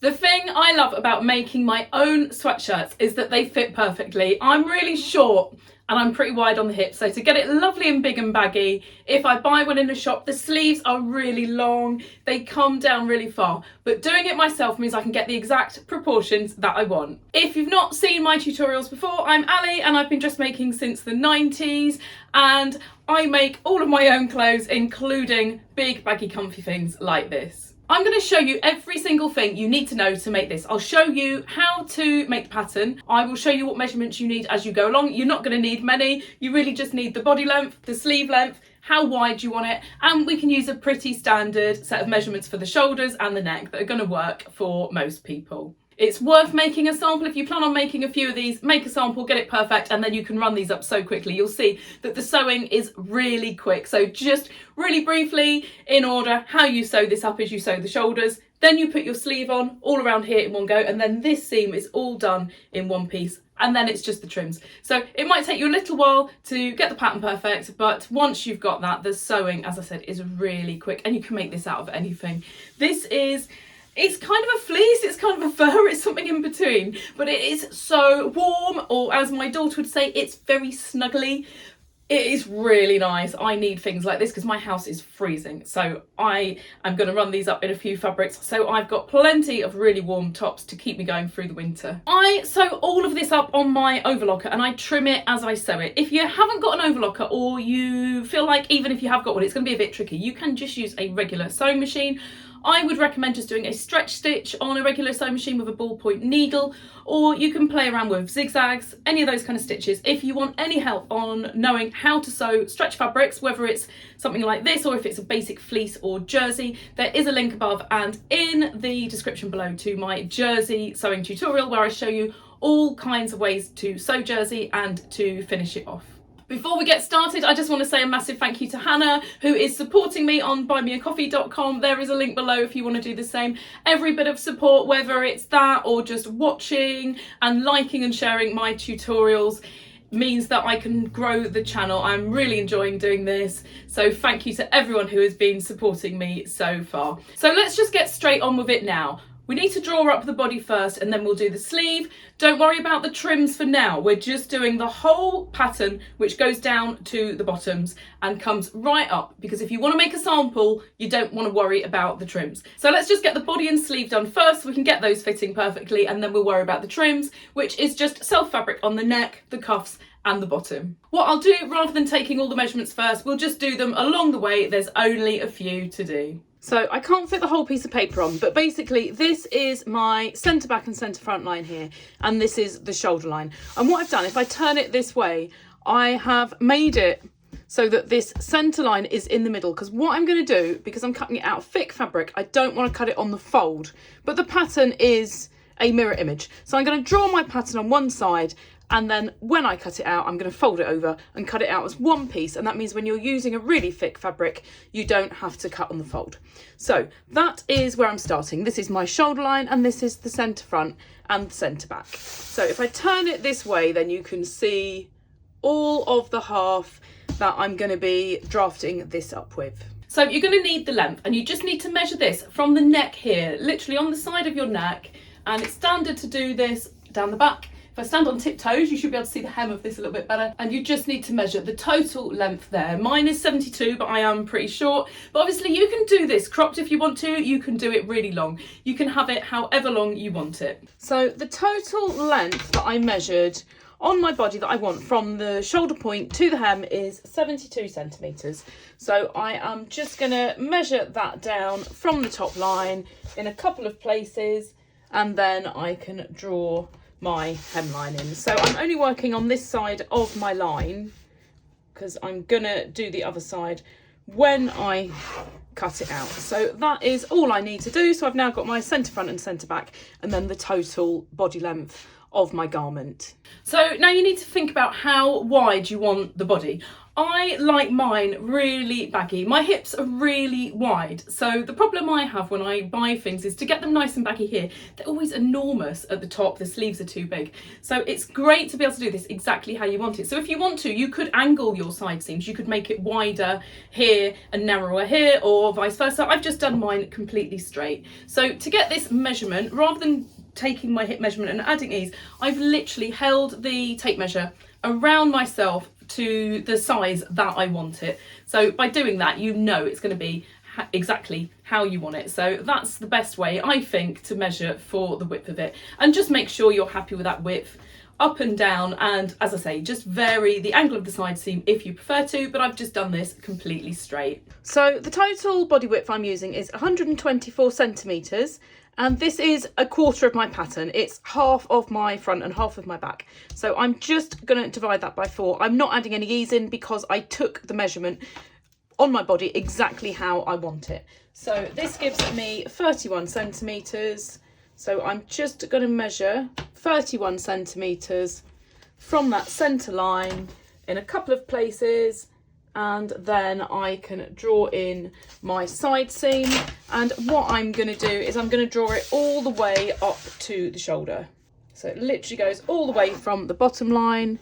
The thing I love about making my own sweatshirts is that they fit perfectly. I'm really short and I'm pretty wide on the hips, so to get it lovely and big and baggy, if I buy one in a shop, the sleeves are really long, they come down really far, but doing it myself means I can get the exact proportions that I want. If you've not seen my tutorials before, I'm Ali and I've been dressmaking since the 90s, and I make all of my own clothes, including big baggy comfy things like this. I'm going to show you every single thing you need to know to make this. I'll show you how to make the pattern. I will show you what measurements you need as you go along. You're not going to need many. You really just need the body length, the sleeve length, how wide you want it, and we can use a pretty standard set of measurements for the shoulders and the neck that are going to work for most people. It's worth making a sample. If you plan on making a few of these, make a sample, get it perfect, and then you can run these up so quickly. You'll see that the sewing is really quick. So just really briefly, in order, how you sew this up is you sew the shoulders, then you put your sleeve on all around here in one go, and then this seam is all done in one piece. And then it's just the trims. So it might take you a little while to get the pattern perfect, but once you've got that, the sewing, as I said, is really quick, and you can make this out of anything. It's kind of a fleece, it's kind of a fur, it's something in between, but it is so warm, or as my daughter would say, it's very snuggly. It is really nice. I need things like this because my house is freezing, so I am going to run these up in a few fabrics, so I've got plenty of really warm tops to keep me going through the winter. I sew all of this up on my overlocker and I trim it as I sew it. If you haven't got an overlocker, or you feel like even if you have got one it's going to be a bit tricky, you can just use a regular sewing machine. I would recommend just doing a stretch stitch on a regular sewing machine with a ballpoint needle, or you can play around with zigzags, any of those kind of stitches. If you want any help on knowing how to sew stretch fabrics, whether it's something like this or if it's a basic fleece or jersey, there is a link above and in the description below to my jersey sewing tutorial, where I show you all kinds of ways to sew jersey and to finish it off. Before we get started, I just want to say a massive thank you to Hannah, who is supporting me on buymeacoffee.com. There is a link below if you want to do the same. Every bit of support, whether it's that or just watching and liking and sharing my tutorials, means that I can grow the channel. I'm really enjoying doing this, so thank you to everyone who has been supporting me so far. So let's just get straight on with it now. We need to draw up the body first and then we'll do the sleeve. Don't worry about the trims for now. We're just doing the whole pattern, which goes down to the bottoms and comes right up, because if you want to make a sample, you don't want to worry about the trims. So let's just get the body and sleeve done first so we can get those fitting perfectly, and then we'll worry about the trims, which is just self fabric on the neck, the cuffs and the bottom. What I'll do, rather than taking all the measurements first, we'll just do them along the way. There's only a few to do. So I can't fit the whole piece of paper on, but basically this is my centre back and centre front line here, and this is the shoulder line. And what I've done, if I turn it this way, I have made it so that this centre line is in the middle, because what I'm going to do, because I'm cutting it out of thick fabric, I don't want to cut it on the fold, but the pattern is a mirror image. So I'm going to draw my pattern on one side, and then when I cut it out, I'm going to fold it over and cut it out as one piece. And that means when you're using a really thick fabric, you don't have to cut on the fold. So that is where I'm starting. This is my shoulder line, and this is the centre front and the centre back. So if I turn it this way, then you can see all of the half that I'm going to be drafting this up with. So you're going to need the length, and you just need to measure this from the neck here, literally on the side of your neck. And it's standard to do this down the back. If I stand on tiptoes, you should be able to see the hem of this a little bit better. And you just need to measure the total length there. Mine is 72, but I am pretty short. But obviously you can do this cropped if you want to. You can do it really long. You can have it however long you want it. So the total length that I measured on my body that I want from the shoulder point to the hem is 72 centimetres. So I am just going to measure that down from the top line in a couple of places, and then I can draw my hemline in. So I'm only working on this side of my line because I'm gonna do the other side when I cut it out. So that is all I need to do. So I've now got my centre front and centre back, and then the total body length of my garment. So now you need to think about how wide you want the body. I like mine really baggy. My hips are really wide. So the problem I have when I buy things is to get them nice and baggy here, they're always enormous at the top, the sleeves are too big. So it's great to be able to do this exactly how you want it. So if you want to, you could angle your side seams. You could make it wider here and narrower here, or vice versa. I've just done mine completely straight. So to get this measurement, rather than taking my hip measurement and adding these, I've literally held the tape measure around myself to the size that I want it. So by doing that, you know it's going to be exactly how you want it. So that's the best way, I think, to measure for the width of it. And just make sure you're happy with that width up and down, and as I say, just vary the angle of the side seam if you prefer to, but I've just done this completely straight. So the total body width I'm using is 124 centimetres, and this is a quarter of my pattern. It's half of my front and half of my back. So I'm just going to divide that by 4. I'm not adding any ease in because I took the measurement on my body exactly how I want it. So this gives me 31 centimetres. So I'm just going to measure 31 centimetres from that centre line in a couple of places, and then I can draw in my side seam. And what I'm going to do is I'm going to draw it all the way up to the shoulder. So it literally goes all the way from the bottom line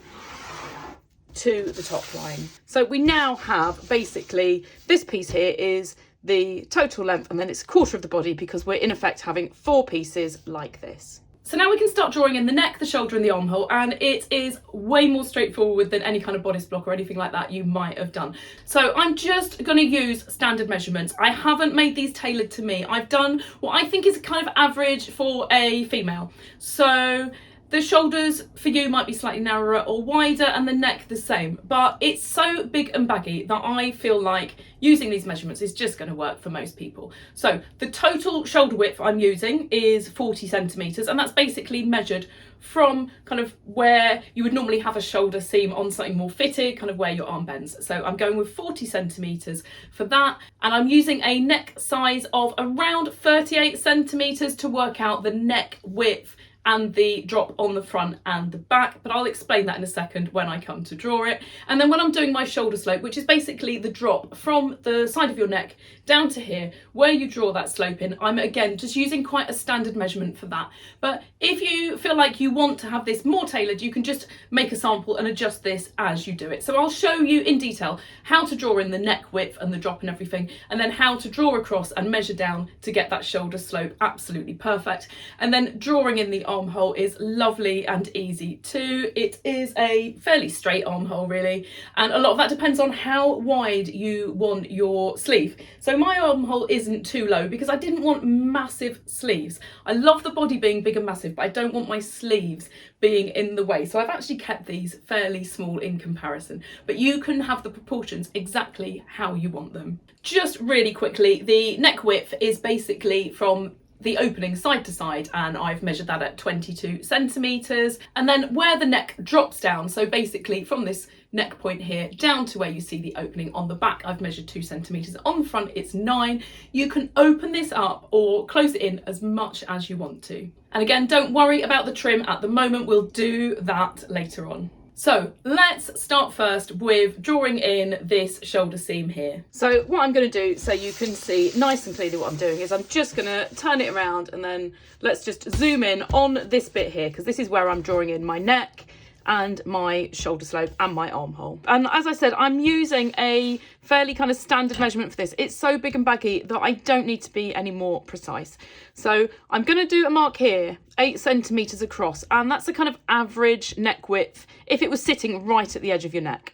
to the top line. So we now have basically, this piece here is the total length, and then it's a quarter of the body because we're in effect having 4 pieces like this. So now we can start drawing in the neck, the shoulder and the armhole, and it is way more straightforward than any kind of bodice block or anything like that you might have done. So I'm just going to use standard measurements. I haven't made these tailored to me. I've done what I think is kind of average for a female. So the shoulders for you might be slightly narrower or wider, and the neck the same, but it's so big and baggy that I feel like using these measurements is just going to work for most people. So the total shoulder width I'm using is 40 centimetres, and that's basically measured from kind of where you would normally have a shoulder seam on something more fitted, kind of where your arm bends. So I'm going with 40 centimetres for that, and I'm using a neck size of around 38 centimetres to work out the neck width and the drop on the front and the back, but I'll explain that in a second when I come to draw it. And then when I'm doing my shoulder slope, which is basically the drop from the side of your neck down to here, where you draw that slope in, I'm again just using quite a standard measurement for that. But if you feel like you want to have this more tailored, you can just make a sample and adjust this as you do it. So I'll show you in detail how to draw in the neck width and the drop and everything, and then how to draw across and measure down to get that shoulder slope absolutely perfect. And then drawing in the armhole is lovely and easy too. It is a fairly straight armhole really, and a lot of that depends on how wide you want your sleeve. So my armhole isn't too low because I didn't want massive sleeves. I love the body being big and massive, but I don't want my sleeves being in the way. So I've actually kept these fairly small in comparison, but you can have the proportions exactly how you want them. Just really quickly, the neck width is basically from the opening side to side, and I've measured that at 22 centimetres. And then where the neck drops down, so basically from this neck point here down to where you see the opening on the back, I've measured 2 centimetres. On the front it's 9. You can open this up or close it in as much as you want to. And again, don't worry about the trim at the moment, we'll do that later on. So let's start first with drawing in this shoulder seam here. So what I'm going to do, so you can see nice and clearly what I'm doing, is I'm just going to turn it around, and then let's just zoom in on this bit here, because this is where I'm drawing in my neck and my shoulder slope and my armhole. And as I said, I'm using a fairly kind of standard measurement for this. It's so big and baggy that I don't need to be any more precise. So I'm going to do a mark here, 8 centimetres across, and that's a kind of average neck width if it was sitting right at the edge of your neck.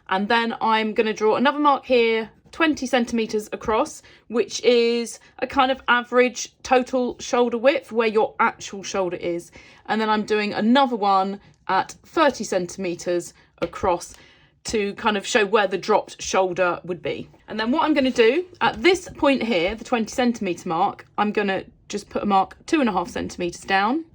And then I'm going to draw another mark here, 20 centimetres across, which is a kind of average total shoulder width where your actual shoulder is. And then I'm doing another one at 30 centimetres across to kind of show where the dropped shoulder would be. And then what I'm going to do at this point here, the 20 centimetre mark, I'm going to just put a mark 2.5 centimetres down.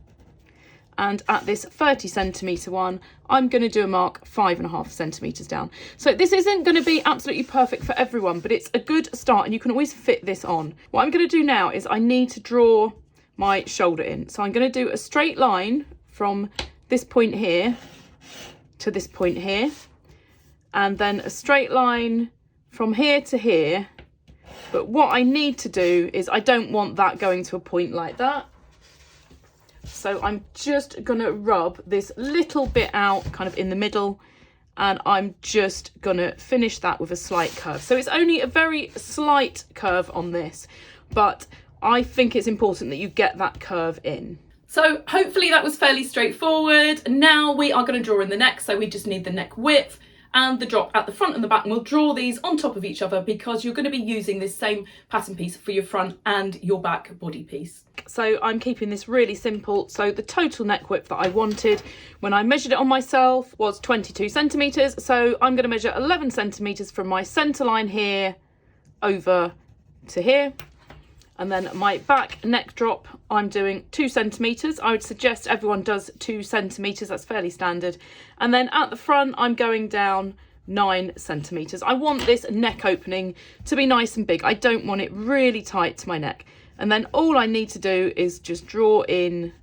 And at this 30 centimetre one, I'm going to do a mark 5.5 centimetres down. So this isn't going to be absolutely perfect for everyone, but it's a good start and you can always fit this on. What I'm going to do now is I need to draw my shoulder in. So I'm going to do a straight line from this point here to this point here. and then a straight line from here to here. But what I need to do is I don't want that going to a point like that. So I'm just gonna rub this little bit out kind of in the middle, and I'm just gonna finish that with a slight curve. So it's only a very slight curve on this, but I think it's important that you get that curve in. So hopefully that was fairly straightforward. Now we are going to draw in the neck, so we just need the neck width and the drop at the front and the back, and we'll draw these on top of each other because you're going to be using this same pattern piece for your front and your back body piece. So I'm keeping this really simple. So the total neck width that I wanted when I measured it on myself was 22 centimetres. So I'm going to measure 11 centimetres from my centre line here over to here. And then my back neck drop, I'm doing 2 centimetres. I would suggest everyone does 2 centimetres, that's fairly standard. And then at the front, I'm going down 9 centimetres. I want this neck opening to be nice and big. I don't want it really tight to my neck. And then all I need to do is just draw in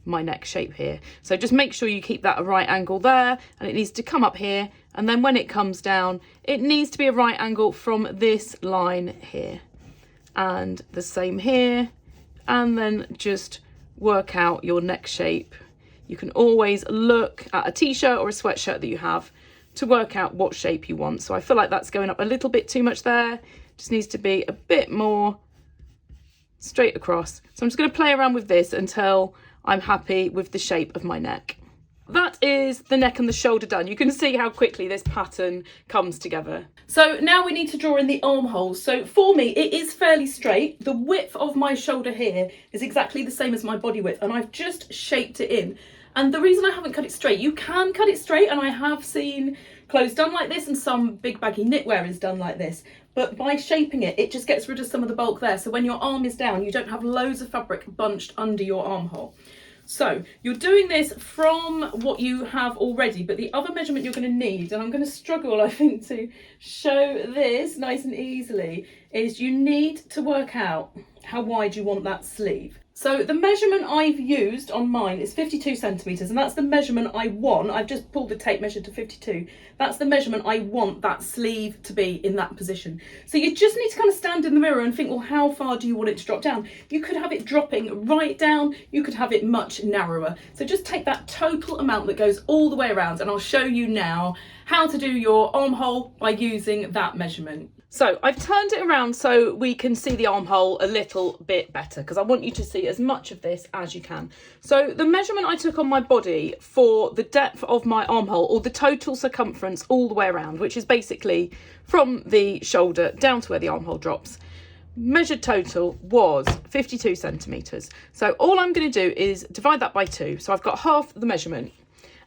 my neck shape here. So just make sure you keep that a right angle there, and it needs to come up here. And then when it comes down, it needs to be a right angle from this line here. And the same here, and then just work out your neck shape. You can always look at a t-shirt or a sweatshirt that you have to work out what shape you want. So I feel like that's going up a little bit too much there. Just needs to be a bit more straight across. So I'm just going to play around with this until I'm happy with the shape of my neck. That is the neck and the shoulder done. You can see how quickly this pattern comes together. So now we need to draw in the armholes. So for me, it is fairly straight. The width of my shoulder here is exactly the same as my body width, and I've just shaped it in. And the reason I haven't cut it straight, you can cut it straight, and I have seen clothes done like this, and some big baggy knitwear is done like this. But by shaping it, it just gets rid of some of the bulk there. So when your arm is down, you don't have loads of fabric bunched under your armhole. So you're doing this from what you have already, but the other measurement you're going to need, and I'm going to struggle, I think, to show this nice and easily, is you need to work out how wide you want that sleeve. So the measurement I've used on mine is 52 centimetres, and that's the measurement I want. I've just pulled the tape measure to 52. That's the measurement I want that sleeve to be in that position. So you just need to kind of stand in the mirror and think, well, how far do you want it to drop down? You could have it dropping right down. You could have it much narrower. So just take that total amount that goes all the way around, and I'll show you now how to do your armhole by using that measurement. So I've turned it around so we can see the armhole a little bit better, because I want you to see as much of this as you can. So the measurement I took on my body for the depth of my armhole, or the total circumference all the way around, which is basically from the shoulder down to where the armhole drops, measured total was 52 centimetres. So all I'm going to do is divide that by 2. So I've got half the measurement.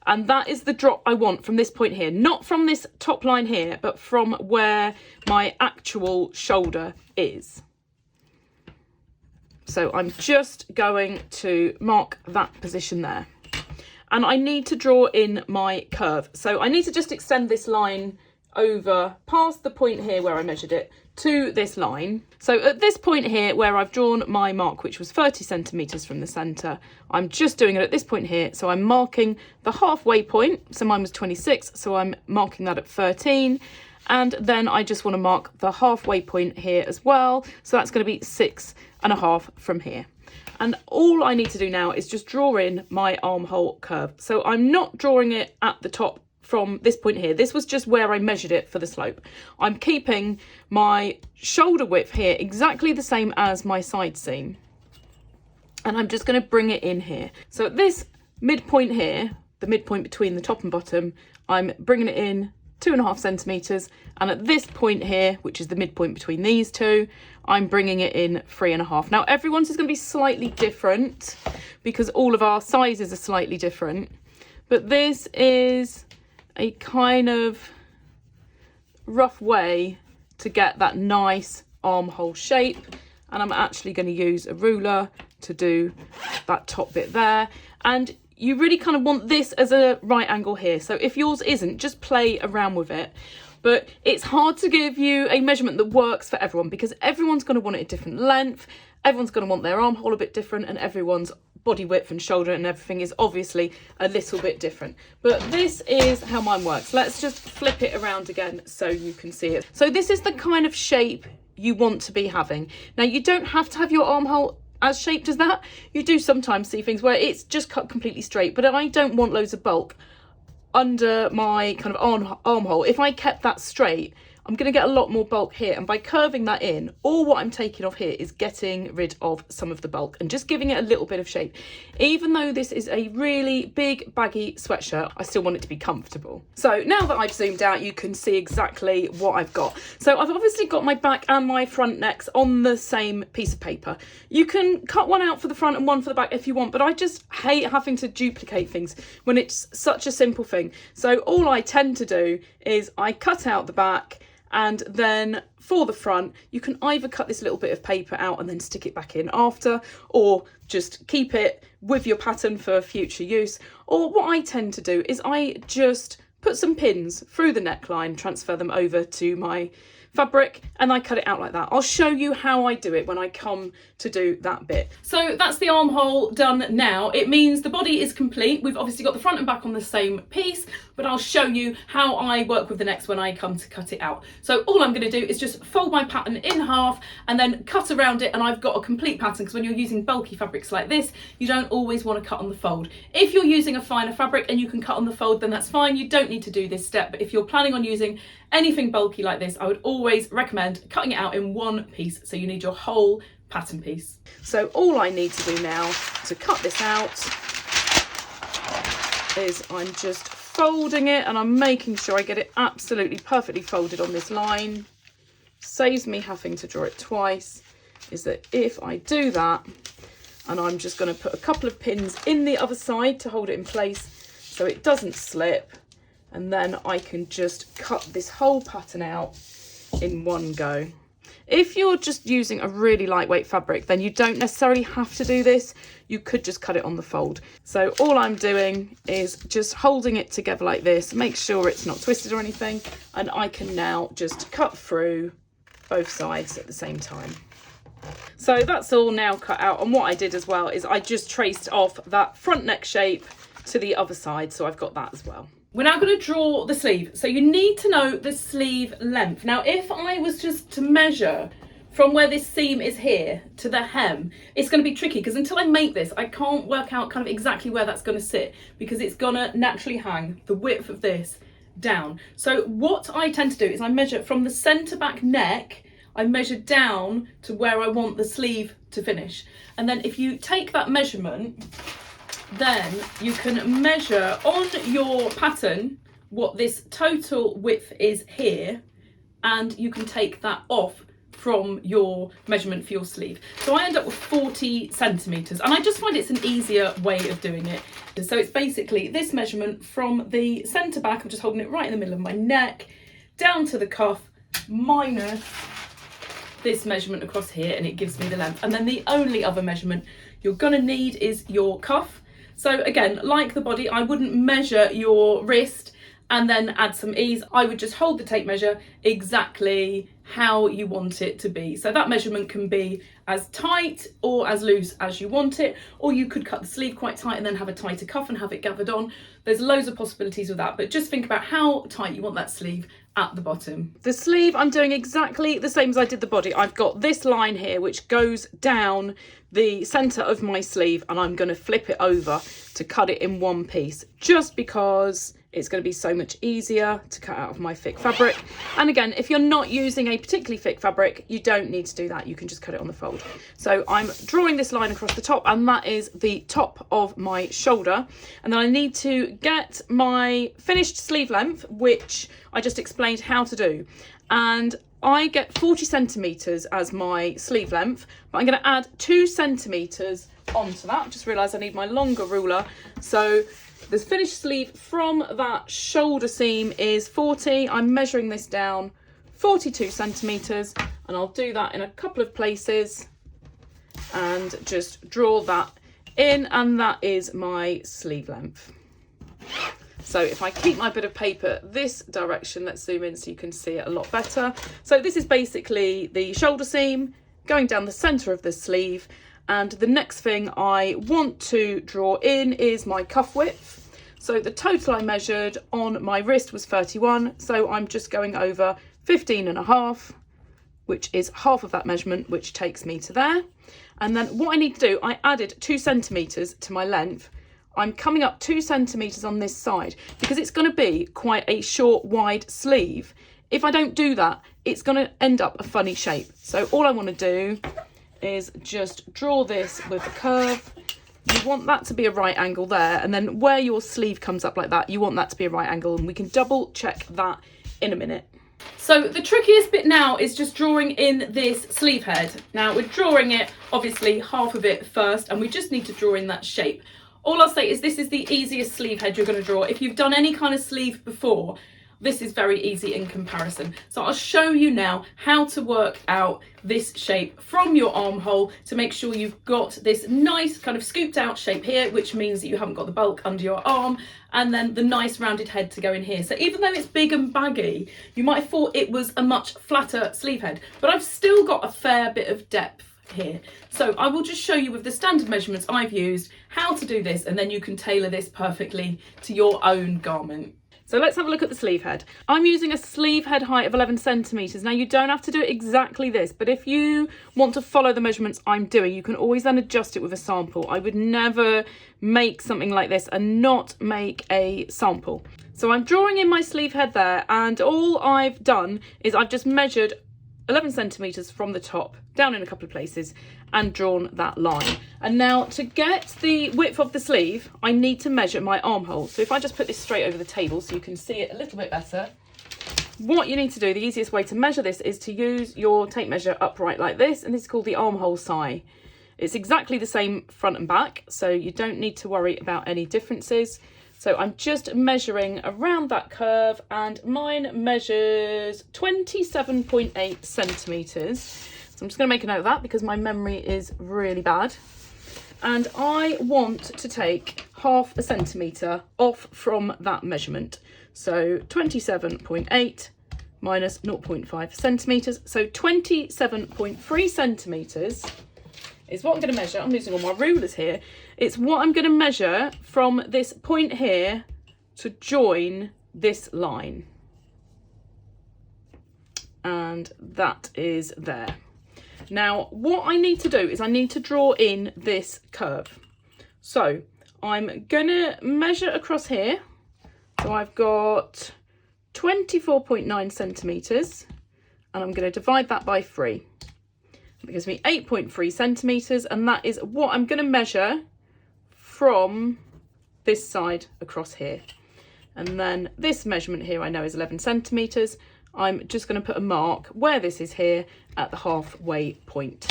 And that is the drop I want from this point here, not from this top line here, but from where my actual shoulder is. So I'm just going to mark that position there. And I need to draw in my curve. So I need to just extend this line over past the point here where I measured it to this line. So at this point here where I've drawn my mark, which was 30 centimetres from the centre, I'm just doing it at this point here. So I'm marking the halfway point. So mine was 26, so I'm marking that at 13. And then I just want to mark the halfway point here as well. So that's going to be 6.5 from here. And all I need to do now is just draw in my armhole curve. So I'm not drawing it at the top from this point here. This was just where I measured it for the slope. I'm keeping my shoulder width here exactly the same as my side seam. And I'm just going to bring it in here. So at this midpoint here, the midpoint between the top and bottom, I'm bringing it in 2.5 centimetres. And at this point here, which is the midpoint between these two, I'm bringing it in 3.5. Now everyone's is going to be slightly different because all of our sizes are slightly different. But this is a kind of rough way to get that nice armhole shape, and I'm actually going to use a ruler to do that top bit there. And you really kind of want this as a right angle here, so if yours isn't, just play around with it. But it's hard to give you a measurement that works for everyone because everyone's going to want it a different length, everyone's going to want their armhole a bit different, and everyone's body width and shoulder and everything is obviously a little bit different. But this is how mine works. Let's just flip it around again so you can see it. So this is the kind of shape you want to be having. Now, you don't have to have your armhole as shaped as that. You do sometimes see things where it's just cut completely straight, but I don't want loads of bulk under my kind of armhole. If I kept that straight, I'm going to get a lot more bulk here, and by curving that in, all what I'm taking off here is getting rid of some of the bulk and just giving it a little bit of shape. Even though this is a really big baggy sweatshirt, I still want it to be comfortable. So now that I've zoomed out, you can see exactly what I've got. So I've obviously got my back and my front necks on the same piece of paper. You can cut one out for the front and one for the back if you want, but I just hate having to duplicate things when it's such a simple thing. So all I tend to do is I cut out the back, and then for the front, you can either cut this little bit of paper out and then stick it back in after, or just keep it with your pattern for future use. Or what I tend to do is I just put some pins through the neckline, transfer them over to my fabric, and I cut it out like that. I'll show you how I do it when I come to do that bit. So that's the armhole done now. It means the body is complete. We've obviously got the front and back on the same piece, but I'll show you how I work with the necks when I come to cut it out. So all I'm going to do is just fold my pattern in half and then cut around it, and I've got a complete pattern, because when you're using bulky fabrics like this, you don't always want to cut on the fold. If you're using a finer fabric and you can cut on the fold, then that's fine. You don't need to do this step. But if you're planning on using anything bulky like this, I would always recommend cutting it out in one piece, so you need your whole pattern piece. So all I need to do now to cut this out is I'm just folding it, and I'm making sure I get it absolutely perfectly folded on this line. Saves me having to draw it twice, is that if I do that, and I'm just going to put a couple of pins in the other side to hold it in place so it doesn't slip, and then I can just cut this whole pattern out in one go. If you're just using a really lightweight fabric, then you don't necessarily have to do this. You could just cut it on the fold. So all I'm doing is just holding it together like this, make sure it's not twisted or anything, and I can now just cut through both sides at the same time. So that's all now cut out, and what I did as well is I just traced off that front neck shape to the other side, so I've got that as well. We're now going to draw the sleeve. So you need to know the sleeve length. Now, if I was just to measure from where this seam is here to the hem, it's going to be tricky, because until I make this, I can't work out kind of exactly where that's going to sit, because it's going to naturally hang the width of this down. So what I tend to do is I measure from the centre back neck, I measure down to where I want the sleeve to finish. And then if you take that measurement, then you can measure on your pattern what this total width is here, and you can take that off from your measurement for your sleeve. So I end up with 40 centimetres, and I just find it's an easier way of doing it. So it's basically this measurement from the centre back, I'm just holding it right in the middle of my neck, down to the cuff, minus this measurement across here, and it gives me the length. And then the only other measurement you're going to need is your cuff. So again, like the body, I wouldn't measure your wrist and then add some ease. I would just hold the tape measure exactly how you want it to be. So that measurement can be as tight or as loose as you want it, or you could cut the sleeve quite tight and then have a tighter cuff and have it gathered on. There's loads of possibilities with that, but just think about how tight you want that sleeve at the bottom. The sleeve, I'm doing exactly the same as I did the body. I've got this line here which goes down the centre of my sleeve, and I'm going to flip it over to cut it in one piece, just because it's going to be so much easier to cut out of my thick fabric. And again, if you're not using a particularly thick fabric, you don't need to do that. You can just cut it on the fold. So I'm drawing this line across the top, and that is the top of my shoulder. And then I need to get my finished sleeve length, which I just explained how to do. And I get 40 centimetres as my sleeve length, but I'm going to add 2 centimetres onto that. I just realised I need my longer ruler. So the finished sleeve from that shoulder seam is 40. I'm measuring this down 42 centimetres, and I'll do that in a couple of places and just draw that in, and that is my sleeve length. So if I keep my bit of paper this direction, let's zoom in so you can see it a lot better. So this is basically the shoulder seam going down the centre of the sleeve, And the next thing I want to draw in is my cuff width. So the total I measured on my wrist was 31. So I'm just going over 15.5, which is half of that measurement, which takes me to there. And then what I need to do, I added 2 centimetres to my length. I'm coming up 2 centimetres on this side because it's going to be quite a short, wide sleeve. If I don't do that, it's going to end up a funny shape. So all I want to do is just draw this with a curve. You want that to be a right angle there, and then where your sleeve comes up like that, you want that to be a right angle, and we can double check that in a minute. So the trickiest bit now is just drawing in this sleeve head. Now we're drawing it, obviously half of it first, and we just need to draw in that shape. All I'll say is this is the easiest sleeve head you're going to draw. If you've done any kind of sleeve before, this is very easy in comparison. So I'll show you now how to work out this shape from your armhole to make sure you've got this nice kind of scooped out shape here, which means that you haven't got the bulk under your arm, and then the nice rounded head to go in here. So even though it's big and baggy, you might have thought it was a much flatter sleeve head, but I've still got a fair bit of depth here. So I will just show you with the standard measurements I've used how to do this, and then you can tailor this perfectly to your own garment. So let's have a look at the sleeve head. I'm using a sleeve head height of 11 centimetres. Now you don't have to do it exactly this, but if you want to follow the measurements I'm doing, you can always then adjust it with a sample. I would never make something like this and not make a sample. So I'm drawing in my sleeve head there, and all I've done is I've just measured 11 centimetres from the top down in a couple of places and drawn that line. And now to get the width of the sleeve, I need to measure my armhole. So if I just put this straight over the table so you can see it a little bit better, what you need to do, the easiest way to measure this is to use your tape measure upright like this, and this is called the armhole side. It's exactly the same front and back, so you don't need to worry about any differences. So I'm just measuring around that curve, and mine measures 27.8 centimetres. So I'm just going to make a note of that because my memory is really bad. And I want to take half a centimetre off from that measurement. So 27.8 minus 0.5 centimetres. So 27.3 centimetres is what I'm going to measure. I'm using all my rulers here. It's what I'm going to measure from this point here to join this line. And that is there. Now, what I need to do is I need to draw in this curve. So I'm going to measure across here. So I've got 24.9 centimetres, and I'm going to divide that by 3. That gives me 8.3 centimetres, and that is what I'm going to measure from this side across here. And then this measurement here I know is 11 centimetres. I'm just going to put a mark where this is here at the halfway point.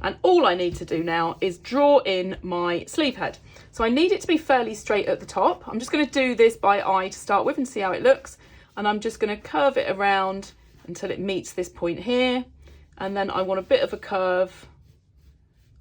And all I need to do now is draw in my sleeve head. So I need it to be fairly straight at the top. I'm just going to do this by eye to start with and see how it looks. And I'm just going to curve it around until it meets this point here. And then I want a bit of a curve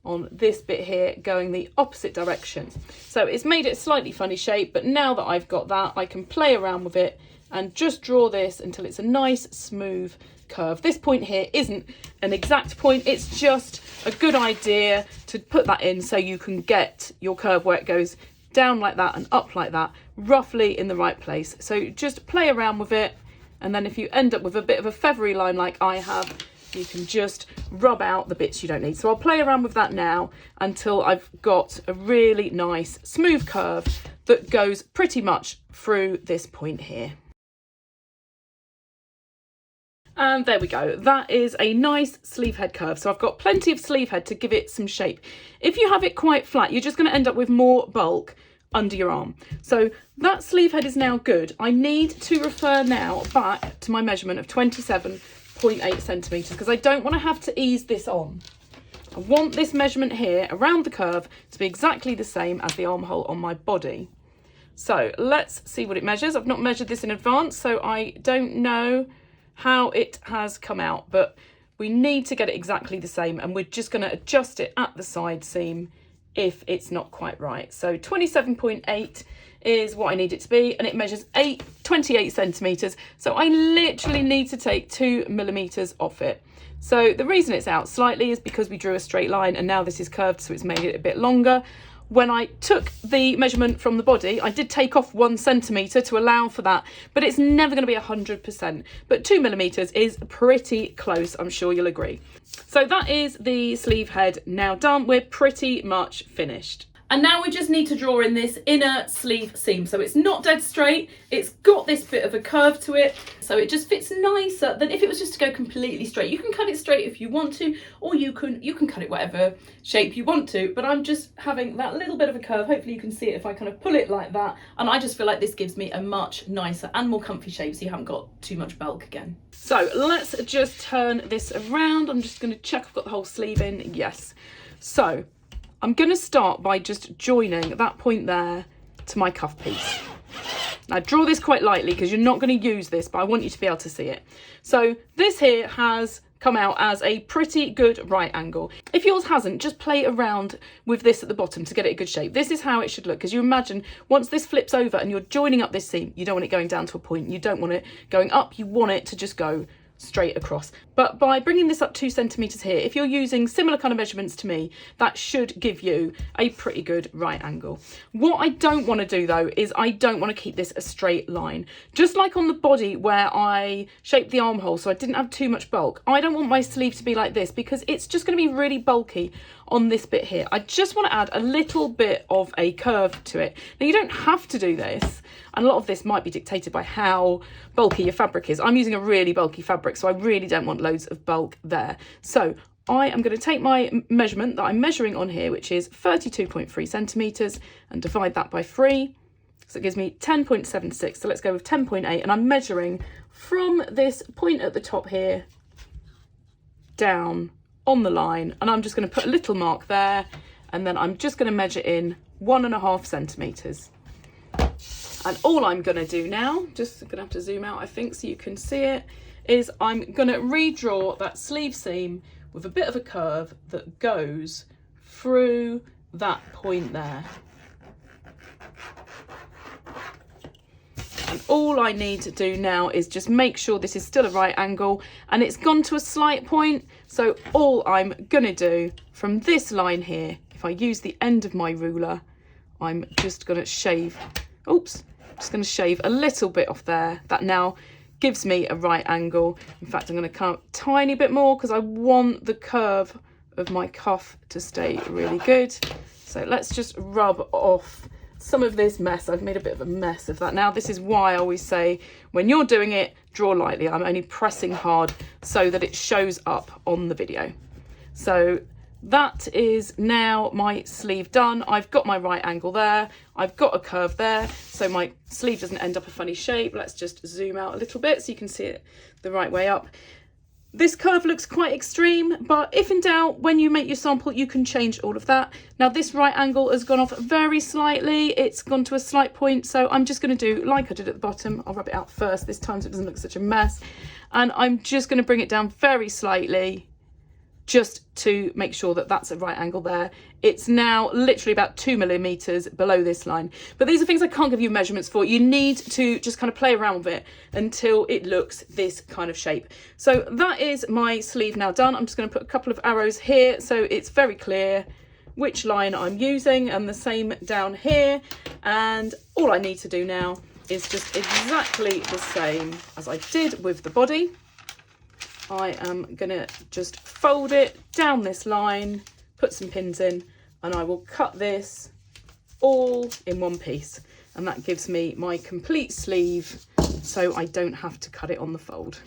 on this bit here going the opposite direction. So it's made it a slightly funny shape, but now that I've got that, I can play around with it and just draw this until it's a nice smooth curve. This point here isn't an exact point, it's just a good idea to put that in so you can get your curve where it goes down like that and up like that, roughly in the right place. So just play around with it, and then if you end up with a bit of a feathery line like I have, you can just rub out the bits you don't need. So I'll play around with that now until I've got a really nice smooth curve that goes pretty much through this point here. And there we go. That is a nice sleeve head curve. So I've got plenty of sleeve head to give it some shape. If you have it quite flat, you're just going to end up with more bulk under your arm. So that sleeve head is now good. I need to refer now back to my measurement of 27.8 centimetres because I don't want to have to ease this on. I want this measurement here around the curve to be exactly the same as the armhole on my body. So let's see what it measures. I've not measured this in advance, so I don't know how it has come out, but we need to get it exactly the same, and we're just going to adjust it at the side seam if it's not quite right. So 27.8 is what I need it to be, and it measures 28 centimetres, so I literally need to take 2 millimetres off it. So the reason it's out slightly is because we drew a straight line and now this is curved, so it's made it a bit longer. When I took the measurement from the body, I did take off 1 centimetre to allow for that, but it's never going to be 100%. But 2 millimetres is pretty close, I'm sure you'll agree. So that is the sleeve head now done. We're pretty much finished. And now we just need to draw in this inner sleeve seam. So it's not dead straight, it's got this bit of a curve to it, so it just fits nicer than if it was just to go completely straight. You can cut it straight if you want to, or you can cut it whatever shape you want to, but I'm just having that little bit of a curve. Hopefully you can see it if I kind of pull it like that, and I just feel like this gives me a much nicer and more comfy shape, so you haven't got too much bulk again. So let's just turn this around. I'm just going to check I've got the whole sleeve in. Yes. So I'm going to start by just joining that point there to my cuff piece. Now draw this quite lightly because you're not going to use this, but I want you to be able to see it. So this here has come out as a pretty good right angle. If yours hasn't, just play around with this at the bottom to get it a good shape. This is how it should look, because you imagine once this flips over and you're joining up this seam, you don't want it going down to a point, you don't want it going up, you want it to just go straight across. But by bringing this up 2 centimetres here, if you're using similar kind of measurements to me, that should give you a pretty good right angle. What I don't want to do though is I don't want to keep this a straight line. Just like on the body where I shaped the armhole so I didn't have too much bulk, I don't want my sleeve to be like this because it's just going to be really bulky on this bit here. I just want to add a little bit of a curve to it. Now you don't have to do this, and a lot of this might be dictated by how bulky your fabric is. I'm using a really bulky fabric, so I really don't want loads of bulk there. So I am going to take my measurement that I'm measuring on here, which is 32.3 centimetres, and divide that by 3. So it gives me 10.76. So let's go with 10.8, and I'm measuring from this point at the top here down on the line, and I'm just going to put a little mark there, and then I'm just going to measure in 1.5 centimetres. And all I'm going to do now, just going to have to zoom out I think so you can see it, is I'm going to redraw that sleeve seam with a bit of a curve that goes through that point there. And all I need to do now is just make sure this is still a right angle and it's gone to a slight point. So all I'm going to do from this line here, if I use the end of my ruler, I'm just going to shave, just going to shave a little bit off there. That now gives me a right angle. In fact, I'm going to come a tiny bit more because I want the curve of my cuff to stay really good. So let's just rub off some of this mess. I've made a bit of a mess of that. Now this is why I always say when you're doing it, draw lightly. I'm only pressing hard so that it shows up on the video. So that is now my sleeve done. I've got my right angle there. I've got a curve there, so my sleeve doesn't end up a funny shape. Let's just zoom out a little bit so you can see it the right way up. This curve looks quite extreme, but if in doubt, when you make your sample, you can change all of that. Now this right angle has gone off very slightly. It's gone to a slight point, so I'm just going to do like I did at the bottom. I'll rub it out first this time so it doesn't look such a mess. And I'm just going to bring it down very slightly, just to make sure that that's a right angle there. It's now literally about 2 millimeters below this line. But these are things I can't give you measurements for. You need to just kind of play around with it until it looks this kind of shape. So that is my sleeve now done. I'm just going to put a couple of arrows here so it's very clear which line I'm using, and the same down here. And all I need to do now is just exactly the same as I did with the body. I am going to just fold it down this line, put some pins in, and I will cut this all in one piece. And that gives me my complete sleeve, so I don't have to cut it on the fold.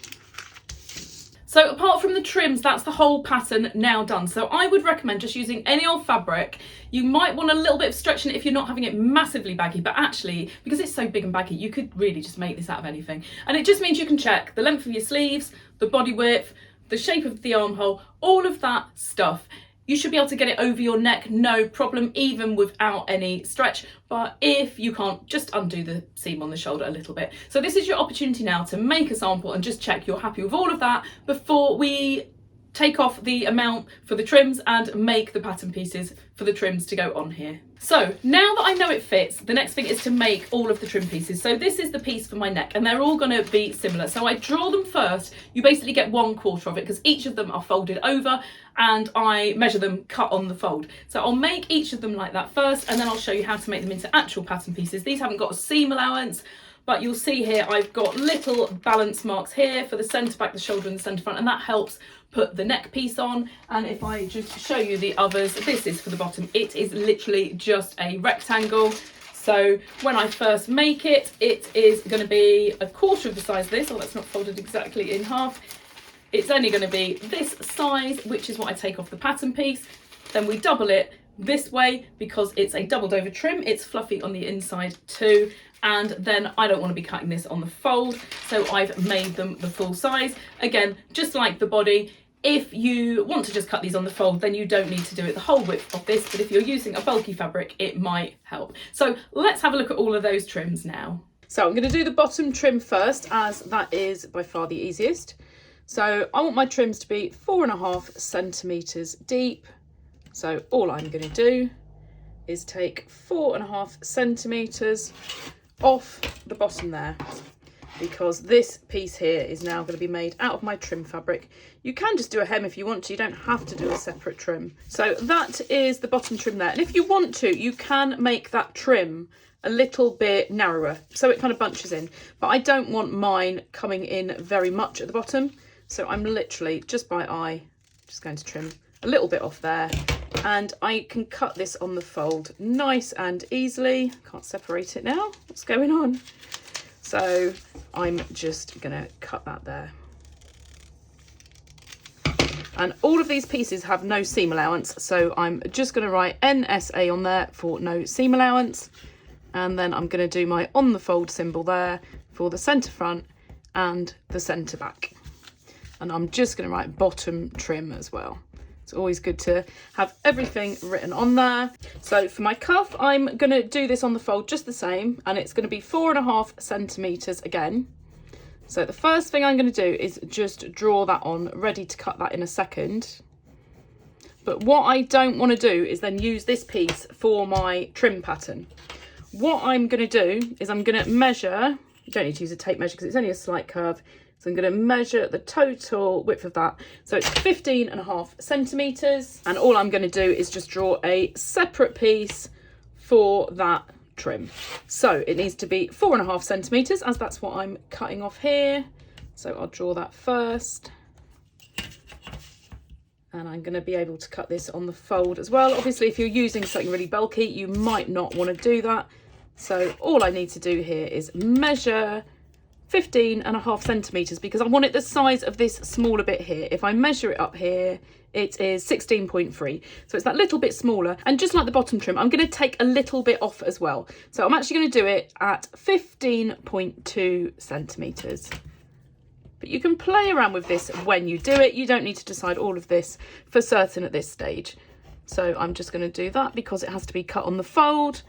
So apart from the trims, that's the whole pattern now done. So I would recommend just using any old fabric. You might want a little bit of stretch in it if you're not having it massively baggy, but actually, because it's so big and baggy, you could really just make this out of anything. And it just means you can check the length of your sleeves, the body width, the shape of the armhole, all of that stuff. You should be able to get it over your neck, no problem, even without any stretch. But if you can't, just undo the seam on the shoulder a little bit. So this is your opportunity now to make a sample and just check you're happy with all of that before we take off the amount for the trims and make the pattern pieces for the trims to go on here. So now that I know it fits, the next thing is to make all of the trim pieces. So this is the piece for my neck and they're all going to be similar. So I draw them first. You basically get 1/4 of it because each of them are folded over and I measure them cut on the fold. So I'll make each of them like that first and then I'll show you how to make them into actual pattern pieces. These haven't got a seam allowance, but you'll see here I've got little balance marks here for the centre back, the shoulder and the centre front, and that helps put the neck piece on. And if I just show you the others, this is for the bottom. It is literally just a rectangle. So when I first make it, it is going to be 1/4 of the size of this, or that's not folded exactly in half. It's only going to be this size, which is what I take off the pattern piece. Then we double it this way because it's a doubled over trim. It's fluffy on the inside too. And then I don't want to be cutting this on the fold, so I've made them the full size. Again, just like the body, if you want to just cut these on the fold, then you don't need to do it the whole width of this, but if you're using a bulky fabric, it might help. So let's have a look at all of those trims now. So I'm going to do the bottom trim first, as that is by far the easiest. So I want my trims to be 4.5 centimetres deep. So all I'm going to do is take 4.5 centimetres off the bottom there, because this piece here is now going to be made out of my trim fabric. You can just do a hem if you want to, you don't have to do a separate trim. So that is the bottom trim there, and if you want to, you can make that trim a little bit narrower so it kind of bunches in, but I don't want mine coming in very much at the bottom, so I'm literally just by eye just going to trim a little bit off there, and I can cut this on the fold nice and easily. Can't separate it now, what's going on? So I'm just gonna cut that there. And all of these pieces have no seam allowance, so I'm just gonna write NSA on there for no seam allowance, and then I'm gonna do my on the fold symbol there for the centre front and the centre back. And I'm just gonna write bottom trim as well. It's always good to have everything written on there. So for my cuff, I'm going to do this on the fold just the same, and it's going to be 4.5 centimetres again. So the first thing I'm going to do is just draw that on, ready to cut that in a second. But what I don't want to do is then use this piece for my trim pattern. What I'm going to do is I'm going to measure, you don't need to use a tape measure because it's only a slight curve. So I'm going to measure the total width of that. So it's 15.5 centimetres. And all I'm going to do is just draw a separate piece for that trim. So it needs to be 4.5 centimetres, as that's what I'm cutting off here. So I'll draw that first. And I'm going to be able to cut this on the fold as well. Obviously, if you're using something really bulky, you might not want to do that. So all I need to do here is measure 15.5 centimetres, because I want it the size of this smaller bit here. If I measure it up here, it is 16.3, so it's that little bit smaller. And just like the bottom trim, I'm going to take a little bit off as well, so I'm actually going to do it at 15.2 centimetres. But you can play around with this when you do it. You don't need to decide all of this for certain at this stage. So I'm just going to do that because it has to be cut on the fold,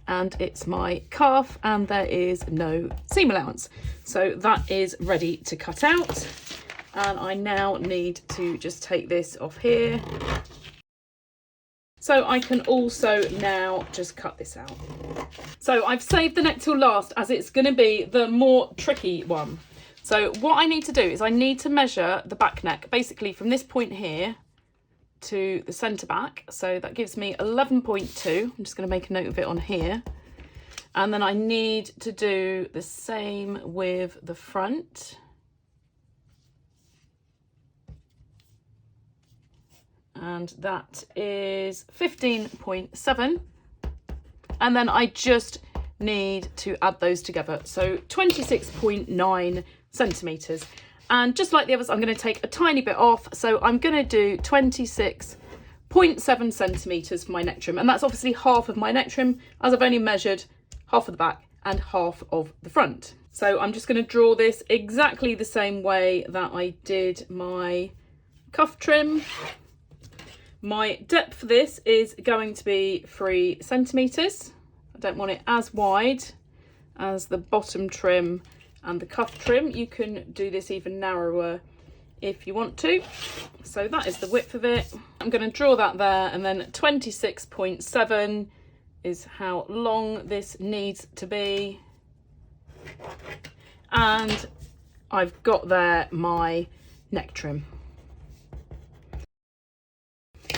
and it's my calf and there is no seam allowance. So that is ready to cut out. And I now need to just take this off here. So I can also now just cut this out. So I've saved the neck till last, as it's going to be the more tricky one. So what I need to do is I need to measure the back neck, basically from this point here to the centre back. So that gives me 11.2. I'm just going to make a note of it on here. And then I need to do the same with the front. And that is 15.7. And then I just need to add those together. So 26.9 centimetres. And just like the others, I'm going to take a tiny bit off. So I'm going to do 26.7 centimetres for my neck trim. And that's obviously half of my neck trim, as I've only measured half of the back and half of the front. So I'm just going to draw this exactly the same way that I did my cuff trim. My depth for this is going to be 3 centimetres. I don't want it as wide as the bottom trim and the cuff trim. You can do this even narrower if you want to. So that is the width of it. I'm going to draw that there, and then 26.7 is how long this needs to be. And I've got there my neck trim.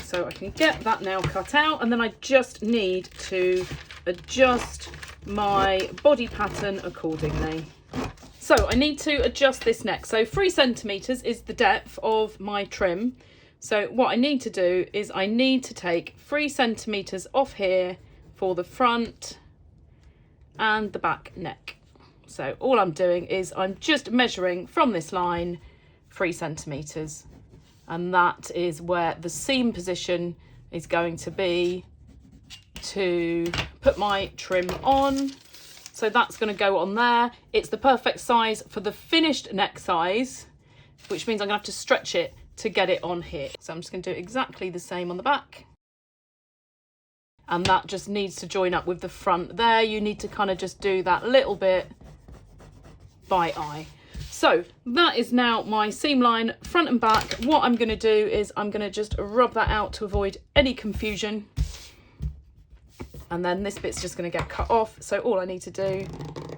So I can get that now cut out, and then I just need to adjust my body pattern accordingly. So I need to adjust this neck. So 3 centimeters is the depth of my trim. So what I need to do is I need to take 3 centimeters off here for the front and the back neck. So all I'm doing is I'm just measuring from this line 3 centimeters, and that is where the seam position is going to be to put my trim on. So that's going to go on there. It's the perfect size for the finished neck size, which means I'm going to have to stretch it to get it on here. So I'm just going to do exactly the same on the back. And that just needs to join up with the front there. You need to kind of just do that little bit by eye. So that is now my seam line front and back. What I'm going to do is I'm going to just rub that out to avoid any confusion. And then this bit's just going to get cut off. So all I need to do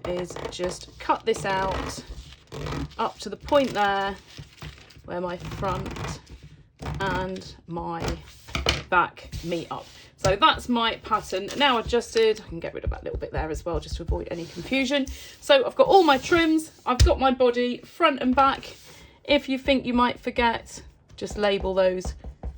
is just cut this out up to the point there where my front and my back meet up. So that's my pattern now adjusted. I can get rid of that little bit there as well, just to avoid any confusion. So I've got all my trims. I've got my body front and back. If you think you might forget, just label those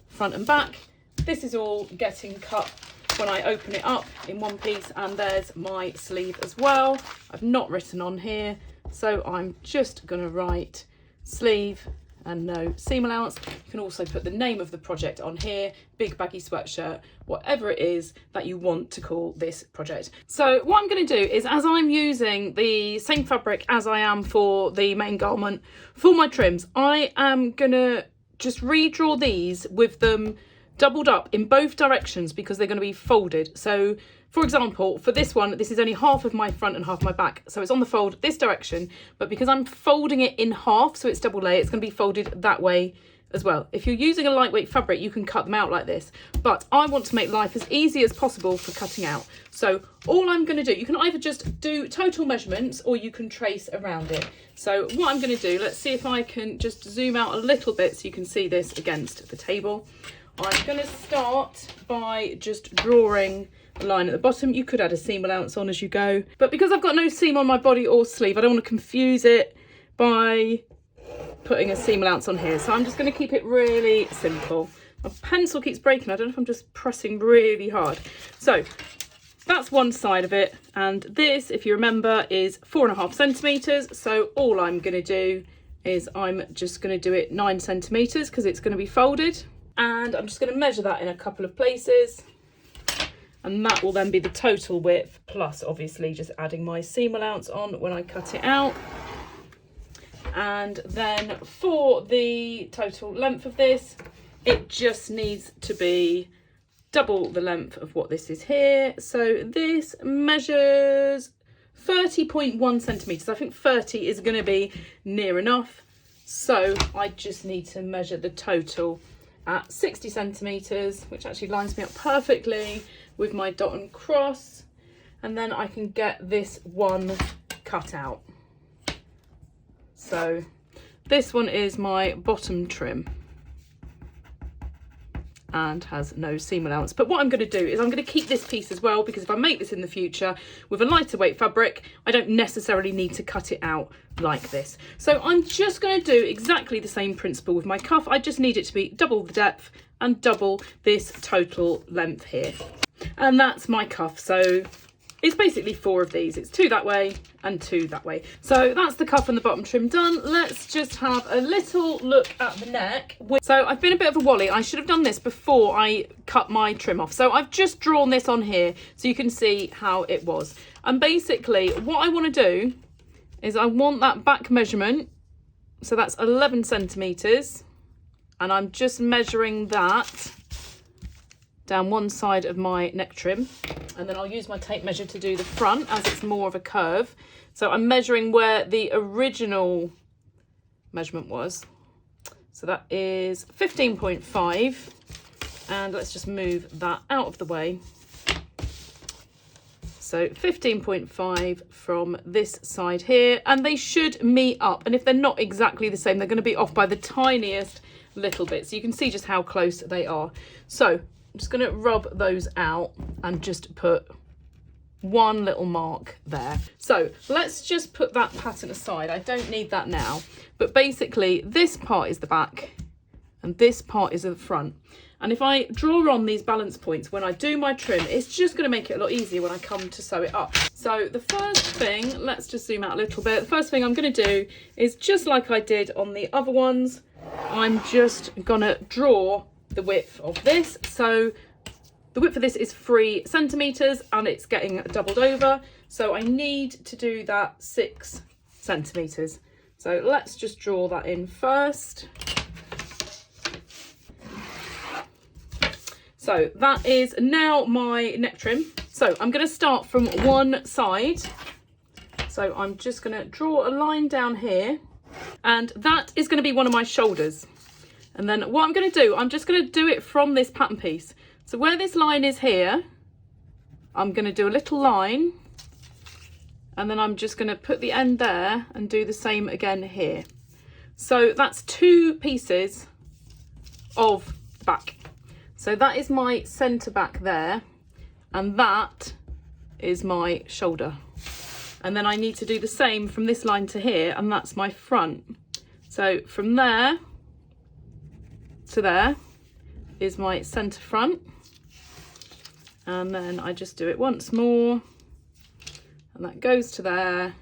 front and back. This is all getting cut when I open it up in one piece, and there's my sleeve as well. I've not written on here, so I'm just going to write sleeve and no seam allowance. You can also put the name of the project on here, big baggy sweatshirt, whatever it is that you want to call this project. So what I'm going to do is, as I'm using the same fabric as I am for the main garment for my trims, I am going to just redraw these with them doubled up in both directions because they're going to be folded. So for example, for this one, this is only half of my front and half of my back, so it's on the fold this direction, but because I'm folding it in half, so it's double layer, it's going to be folded that way as well. If you're using a lightweight fabric, you can cut them out like this, but I want to make life as easy as possible for cutting out. So all I'm going to do, you can either just do total measurements or you can trace around it. So what I'm going to do, let's see if I can just zoom out a little bit so you can see this against the table. I'm going to start by just drawing a line at the bottom. You could add a seam allowance on as you go, but because I've got no seam on my body or sleeve, I don't want to confuse it by putting a seam allowance on here. So I'm just going to keep it really simple. My pencil keeps breaking. I don't know if I'm just pressing really hard. So that's one side of it. And this, if you remember, is 4.5 centimeters. So all I'm going to do is I'm just going to do it 9 centimeters because it's going to be folded. And I'm just going to measure that in a couple of places, and that will then be the total width, plus obviously just adding my seam allowance on when I cut it out. And then for the total length of this, it just needs to be double the length of what this is here. So this measures 30.1 centimeters. I think 30 is going to be near enough, so I just need to measure the total at 60 centimeters, which actually lines me up perfectly with my dot and cross, and then I can get this one cut out. So this one is my bottom trim and has no seam allowance. But what I'm going to do is I'm going to keep this piece as well, because if I make this in the future with a lighter weight fabric, I don't necessarily need to cut it out like this. So I'm just going to do exactly the same principle with my cuff. I just need it to be double the depth and double this total length here. And that's my cuff. So it's basically 4 of these. It's 2 that way and 2 that way. So that's the cuff and the bottom trim done. Let's just have a little look at the neck. So I've been a bit of a wally. I should have done this before I cut my trim off. So I've just drawn this on here so you can see how it was. And basically what I want to do is I want that back measurement. So that's 11 centimeters. And I'm just measuring that down one side of my neck trim, and then I'll use my tape measure to do the front as it's more of a curve. So I'm measuring where the original measurement was. So that is 15.5. And let's just move that out of the way. So 15.5 from this side here, and they should meet up. And if they're not exactly the same, they're going to be off by the tiniest little bit. So you can see just how close they are. So I'm just going to rub those out and just put one little mark there. So let's just put that pattern aside. I don't need that now. But basically this part is the back and this part is the front. And if I draw on these balance points when I do my trim, it's just going to make it a lot easier when I come to sew it up. So the first thing, let's just zoom out a little bit. The first thing I'm going to do is just like I did on the other ones, I'm just going to draw the width of this. So the width of this is 3 centimetres and it's getting doubled over. So I need to do that 6 centimetres. So let's just draw that in first. So that is now my neck trim. So I'm going to start from one side. So I'm just going to draw a line down here, and that is going to be one of my shoulders. And then what I'm going to do, I'm just going to do it from this pattern piece. So where this line is here, I'm going to do a little line, and then I'm just going to put the end there and do the same again here. So that's 2 pieces of back. So that is my centre back there, and that is my shoulder. And then I need to do the same from this line to here, and that's my front. So from there to there is my centre front. And then I just do it once more, and that goes to there.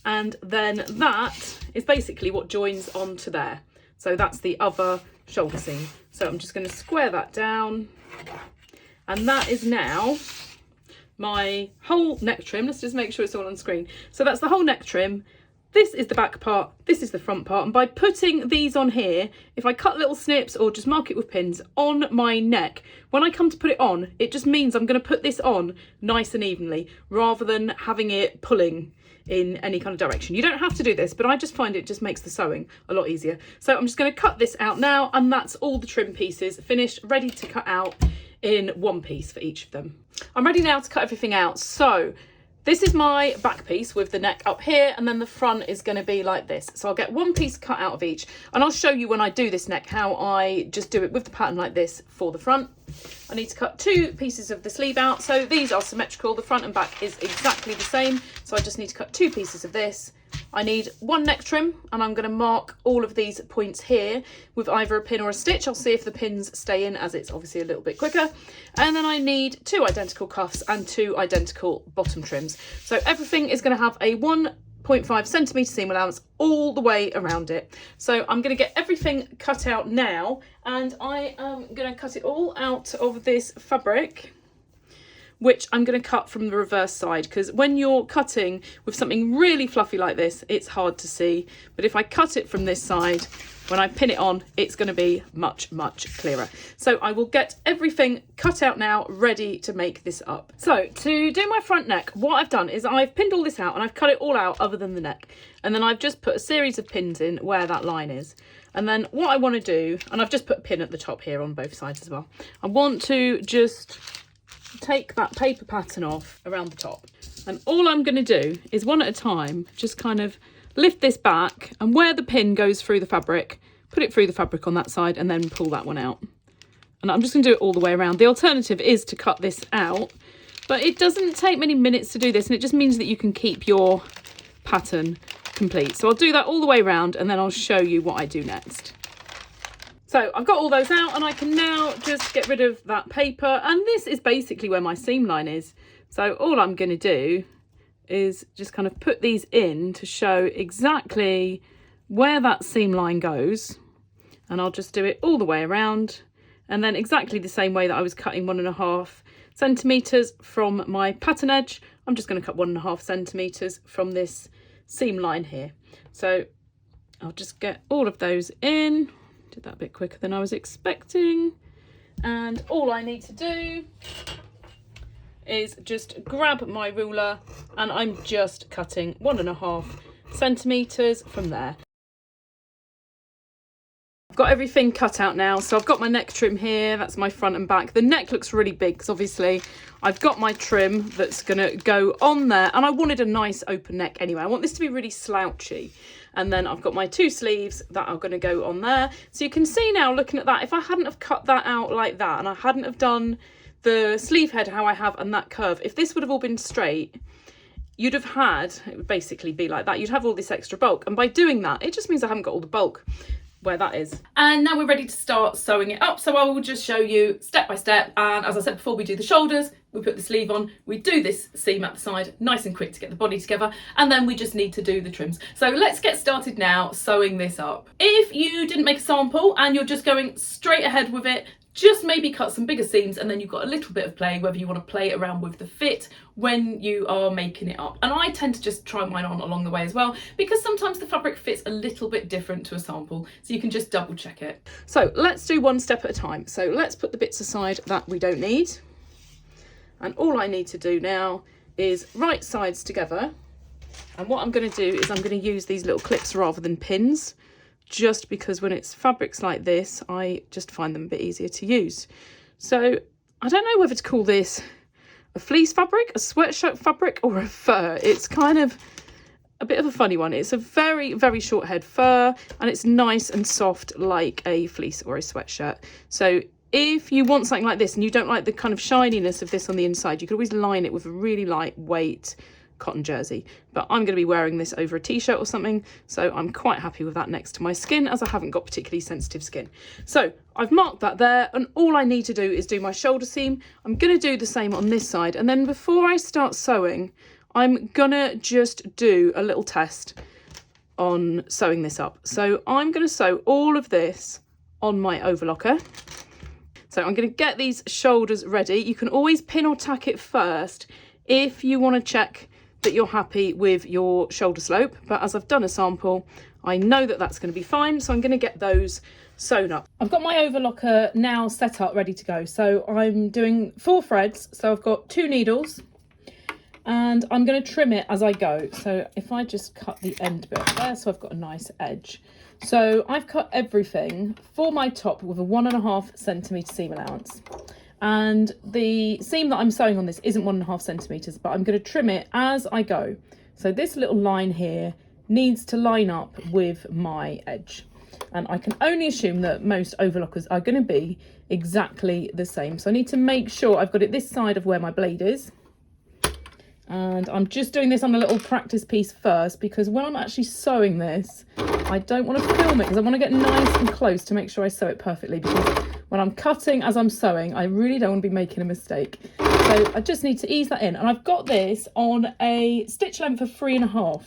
And then that is basically what joins onto there. So that's the other shoulder seam. So I'm just going to square that down, and that is now my whole neck trim. Let's just make sure it's all on screen. So that's the whole neck trim. This is the back part, this is the front part, and by putting these on here, if I cut little snips or just mark it with pins on my neck, when I come to put it on, it just means I'm going to put this on nice and evenly rather than having it pulling in any kind of direction. You don't have to do this, but I just find it just makes the sewing a lot easier. So I'm just going to cut this out now, and that's all the trim pieces finished, ready to cut out in one piece for each of them. I'm ready now to cut everything out. So this is my back piece with the neck up here, and then the front is going to be like this. So I'll get one piece cut out of each, and I'll show you when I do this neck how I just do it with the pattern like this for the front. I need to cut 2 pieces of the sleeve out. So these are symmetrical, the front and back is exactly the same. So I just need to cut 2 pieces of this. I need 1 neck trim, and I'm going to mark all of these points here with either a pin or a stitch. I'll see if the pins stay in, as it's obviously a little bit quicker. And then I need 2 identical cuffs and 2 identical bottom trims. So everything is going to have a 1.5 centimetre seam allowance all the way around it. So I'm going to get everything cut out now, and I am going to cut it all out of this fabric, which I'm going to cut from the reverse side, because when you're cutting with something really fluffy like this, it's hard to see. But if I cut it from this side, when I pin it on, it's going to be much, much clearer. So I will get everything cut out now, ready to make this up. So to do my front neck, what I've done is I've pinned all this out, and I've cut it all out other than the neck. And then I've just put a series of pins in where that line is. And then what I want to do, and I've just put a pin at the top here on both sides as well. I want to just take that paper pattern off around the top, and all I'm going to do is one at a time just kind of lift this back, and where the pin goes through the fabric, put it through the fabric on that side, and then pull that one out. And I'm just going to do it all the way around. The alternative is to cut this out, but it doesn't take many minutes to do this, and it just means that you can keep your pattern complete. So I'll do that all the way around, and then I'll show you what I do next. So I've got all those out, and I can now just get rid of that paper, and this is basically where my seam line is. So all I'm going to do is just kind of put these in to show exactly where that seam line goes, and I'll just do it all the way around, and then exactly the same way that I was cutting 1.5 centimetres from my pattern edge, I'm just going to cut 1.5 centimetres from this seam line here. So I'll just get all of those in. Did that a bit quicker than I was expecting, and all I need to do is just grab my ruler, and I'm just cutting 1.5 centimetres from there. Got everything cut out now. So I've got my neck trim here. That's my front and back. The neck looks really big because obviously I've got my trim that's going to go on there. And I wanted a nice open neck anyway. I want this to be really slouchy. And then I've got my 2 sleeves that are going to go on there. So you can see now, looking at that, if I hadn't have cut that out like that and I hadn't have done the sleeve head how I have and that curve, if this would have all been straight, you'd have had, it would basically be like that. You'd have all this extra bulk. And by doing that, it just means I haven't got all the bulk where that is. And now we're ready to start sewing it up. So I will just show you step by step. And as I said before, we do the shoulders, we put the sleeve on, we do this seam at the side, nice and quick to get the body together. And then we just need to do the trims. So let's get started now sewing this up. If you didn't make a sample and you're just going straight ahead with it, just maybe cut some bigger seams and then you've got a little bit of play, whether you want to play around with the fit when you are making it up. And I tend to just try mine on along the way as well, because sometimes the fabric fits a little bit different to a sample, so you can just double check it. So let's do one step at a time. So let's put the bits aside that we don't need. And all I need to do now is right sides together. And what I'm going to do is I'm going to use these little clips rather than pins, just because when it's fabrics like this, I just find them a bit easier to use. So I don't know whether to call this a fleece fabric, a sweatshirt fabric, or a fur. It's kind of a bit of a funny one. It's a very, very short head fur, and it's nice and soft like a fleece or a sweatshirt. So if you want something like this and you don't like the kind of shininess of this on the inside, you could always line it with a really lightweight cotton jersey. But I'm going to be wearing this over a t-shirt or something, so I'm quite happy with that next to my skin, as I haven't got particularly sensitive skin. So I've marked that there, and all I need to do is do my shoulder seam. I'm going to do the same on this side, and then before I start sewing, I'm gonna just do a little test on sewing this up. So I'm going to sew all of this on my overlocker. So I'm going to get these shoulders ready. You can always pin or tack it first if you want to check that you're happy with your shoulder slope, but as I've done a sample, I know that that's going to be fine, so I'm going to get those sewn up. I've got my overlocker now set up, ready to go. So I'm doing 4 threads, so I've got 2 needles, and I'm going to trim it as I go. So if I just cut the end bit there, so I've got a nice edge. So I've cut everything for my top with a 1.5 centimetre seam allowance. And the seam that I'm sewing on this isn't 1.5 centimetres, but I'm going to trim it as I go. So this little line here needs to line up with my edge. And I can only assume that most overlockers are going to be exactly the same. So I need to make sure I've got it this side of where my blade is. And I'm just doing this on a little practice piece first, because when I'm actually sewing this, I don't want to film it, because I want to get nice and close to make sure I sew it perfectly, because when I'm cutting as I'm sewing, I really don't want to be making a mistake. So I just need to ease that in. And I've got this on a stitch length of 3.5.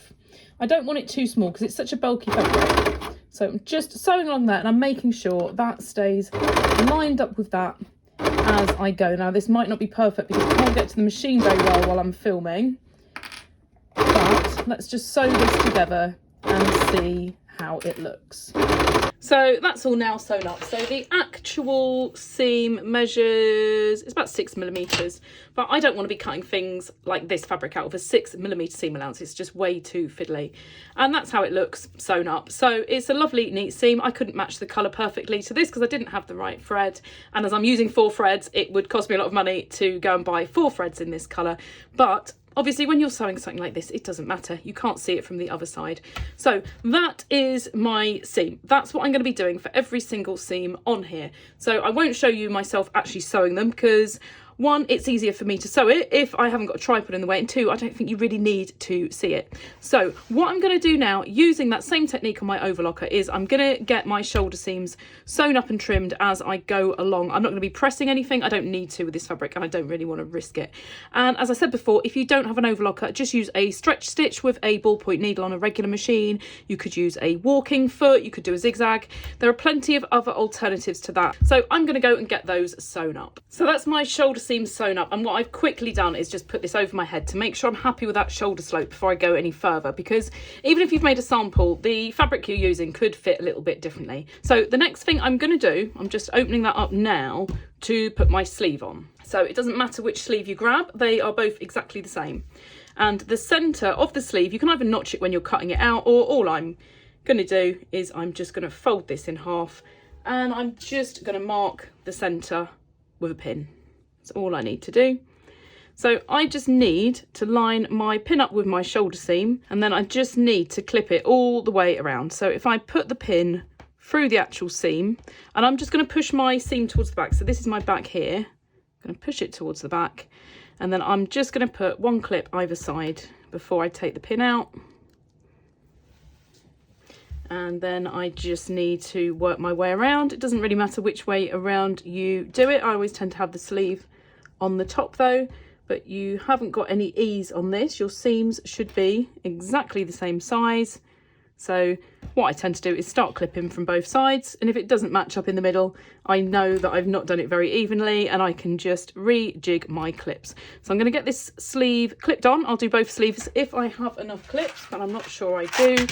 I don't want it too small because it's such a bulky fabric. So I'm just sewing along that, and I'm making sure that stays lined up with that as I go. Now this might not be perfect because I can't get to the machine very well while I'm filming, but let's just sew this together and see how it looks. So that's all now sewn up. So the actual seam measures, it's about 6mm, but I don't want to be cutting things like this fabric out of a 6mm seam allowance. It's just way too fiddly. And that's how it looks sewn up. So it's a lovely, neat seam. I couldn't match the colour perfectly to this because I didn't have the right thread. And as I'm using 4 threads, it would cost me a lot of money to go and buy 4 threads in this colour. But obviously, when you're sewing something like this, it doesn't matter. You can't see it from the other side. So that is my seam. That's what I'm going to be doing for every single seam on here. So I won't show you myself actually sewing them because, 1, it's easier for me to sew it if I haven't got a tripod in the way, and 2, I don't think you really need to see it. So what I'm going to do now, using that same technique on my overlocker, is I'm going to get my shoulder seams sewn up and trimmed as I go along. I'm not going to be pressing anything. I don't need to with this fabric, and I don't really want to risk it. And as I said before, if you don't have an overlocker, just use a stretch stitch with a ballpoint needle on a regular machine. You could use a walking foot, you could do a zigzag. There are plenty of other alternatives to that. So I'm going to go and get those sewn up. So that's my shoulder seams sewn up, and what I've quickly done is just put this over my head to make sure I'm happy with that shoulder slope before I go any further, because even if you've made a sample, the fabric you're using could fit a little bit differently. So the next thing I'm going to do, I'm just opening that up now to put my sleeve on. So it doesn't matter which sleeve you grab, they are both exactly the same. And the centre of the sleeve, you can either notch it when you're cutting it out, or all I'm going to do is I'm just going to fold this in half and I'm just going to mark the centre with a pin. That's all I need to do. So I just need to line my pin up with my shoulder seam, and then I just need to clip it all the way around. So if I put the pin through the actual seam, and I'm just going to push my seam towards the back. So this is my back here. I'm going to push it towards the back, and then I'm just going to put one clip either side before I take the pin out. And then I just need to work my way around. It doesn't really matter which way around you do it. I always tend to have the sleeve on the top though, but you haven't got any ease on this. Your seams should be exactly the same size. So what I tend to do is start clipping from both sides, and if it doesn't match up in the middle, I know that I've not done it very evenly, and I can just rejig my clips. So I'm going to get this sleeve clipped on. I'll do both sleeves if I have enough clips, but I'm not sure I do.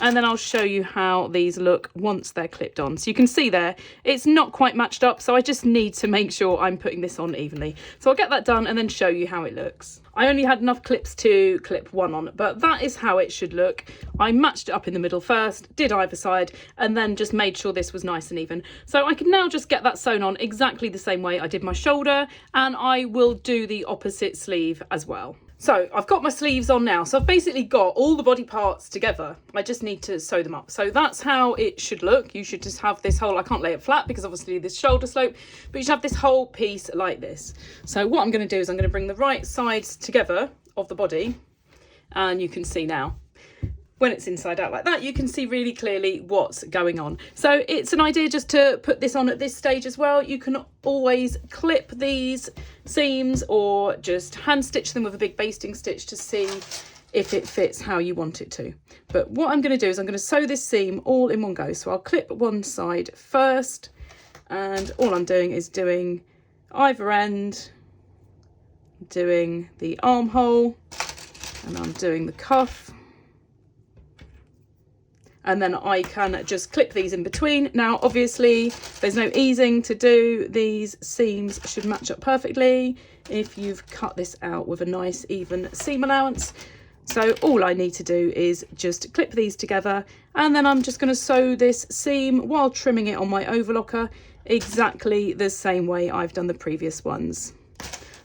And then I'll show you how these look once they're clipped on. So you can see there, it's not quite matched up, so I just need to make sure I'm putting this on evenly. So I'll get that done and then show you how it looks. I only had enough clips to clip one on, but that is how it should look. I matched it up in the middle first, did either side, and then just made sure this was nice and even. So I can now just get that sewn on exactly the same way I did my shoulder, and I will do the opposite sleeve as well. So I've got my sleeves on now. So I've basically got all the body parts together. I just need to sew them up. So that's how it should look. You should just have this whole, I can't lay it flat because obviously this shoulder slope, but you should have this whole piece like this. So what I'm going to do is I'm going to bring the right sides together of the body, and you can see now, when it's inside out like that, you can see really clearly what's going on. So it's an idea just to put this on at this stage as well. You can always clip these seams or just hand stitch them with a big basting stitch to see if it fits how you want it to. But what I'm going to do is I'm going to sew this seam all in one go. So I'll clip one side first, and all I'm doing is doing either end, doing the armhole, and I'm doing the cuff. And then I can just clip these in between. Now, obviously, there's no easing to do. These seams should match up perfectly if you've cut this out with a nice even seam allowance. So all I need to do is just clip these together, and then I'm just going to sew this seam while trimming it on my overlocker exactly the same way I've done the previous ones.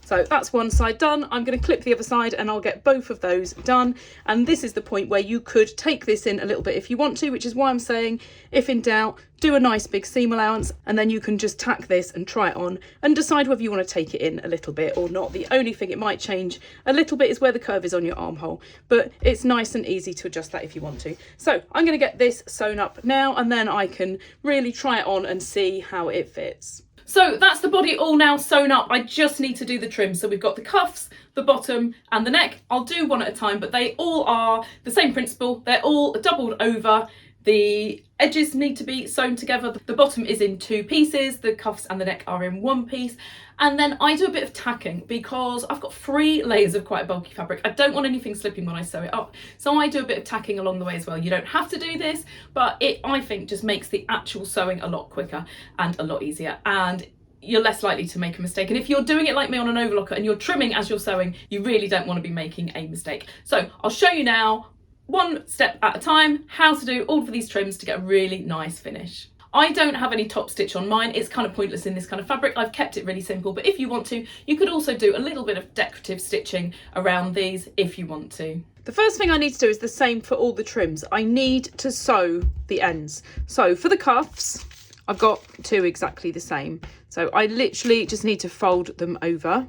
So that's one side done. I'm going to clip the other side and I'll get both of those done. And this is the point where you could take this in a little bit if you want to, which is why I'm saying, if in doubt, do a nice big seam allowance, and then you can just tack this and try it on and decide whether you want to take it in a little bit or not. The only thing it might change a little bit is where the curve is on your armhole, but it's nice and easy to adjust that if you want to. So I'm going to get this sewn up now, and then I can really try it on and see how it fits. So that's the body all now sewn up. I just need to do the trim. So we've got the cuffs, the bottom and the neck. I'll do one at a time, but they all are the same principle. They're all doubled over. The edges need to be sewn together. The bottom is in two pieces. The cuffs and the neck are in one piece. And then I do a bit of tacking because I've got 3 layers of quite bulky fabric. I don't want anything slipping when I sew it up. So I do a bit of tacking along the way as well. You don't have to do this, but it, I think, just makes the actual sewing a lot quicker and a lot easier. And you're less likely to make a mistake. And if you're doing it like me on an overlocker and you're trimming as you're sewing, you really don't want to be making a mistake. So I'll show you now, one step at a time, how to do all of these trims to get a really nice finish. I don't have any top stitch on mine. It's kind of pointless in this kind of fabric. I've kept it really simple, but if you want to, you could also do a little bit of decorative stitching around these if you want to. The first thing I need to do is the same for all the trims. I need to sew the ends. So for the cuffs, I've got 2 exactly the same. So I literally just need to fold them over.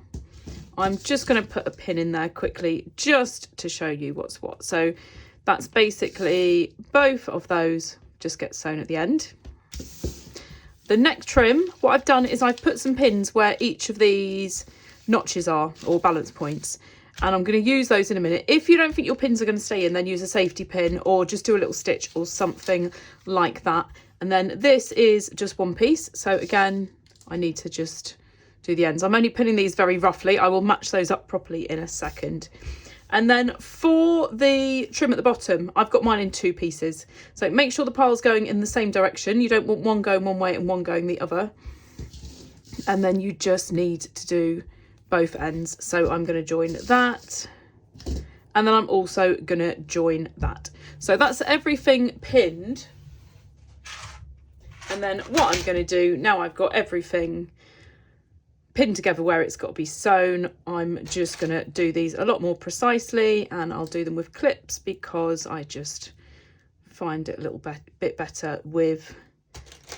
I'm just going to put a pin in there quickly just to show you what's what. So that's basically both of those just get sewn at the end. The neck trim, what I've done is I've put some pins where each of these notches are, or balance points, and I'm going to use those in a minute. If you don't think your pins are going to stay in, then use a safety pin or just do a little stitch or something like that. And then this is just one piece. So again, I need to just do the ends. I'm only pinning these very roughly. I will match those up properly in a second. And then for the trim at the bottom, I've got mine in 2 pieces. So make sure the pile's going in the same direction. You don't want one going one way and one going the other. And then you just need to do both ends. So I'm going to join that. And then I'm also going to join that. So that's everything pinned And then what I'm going to do, now I've got everything pinned together where it's got to be sewn, I'm just going to do these a lot more precisely, and I'll do them with clips because I just find it a little bit better with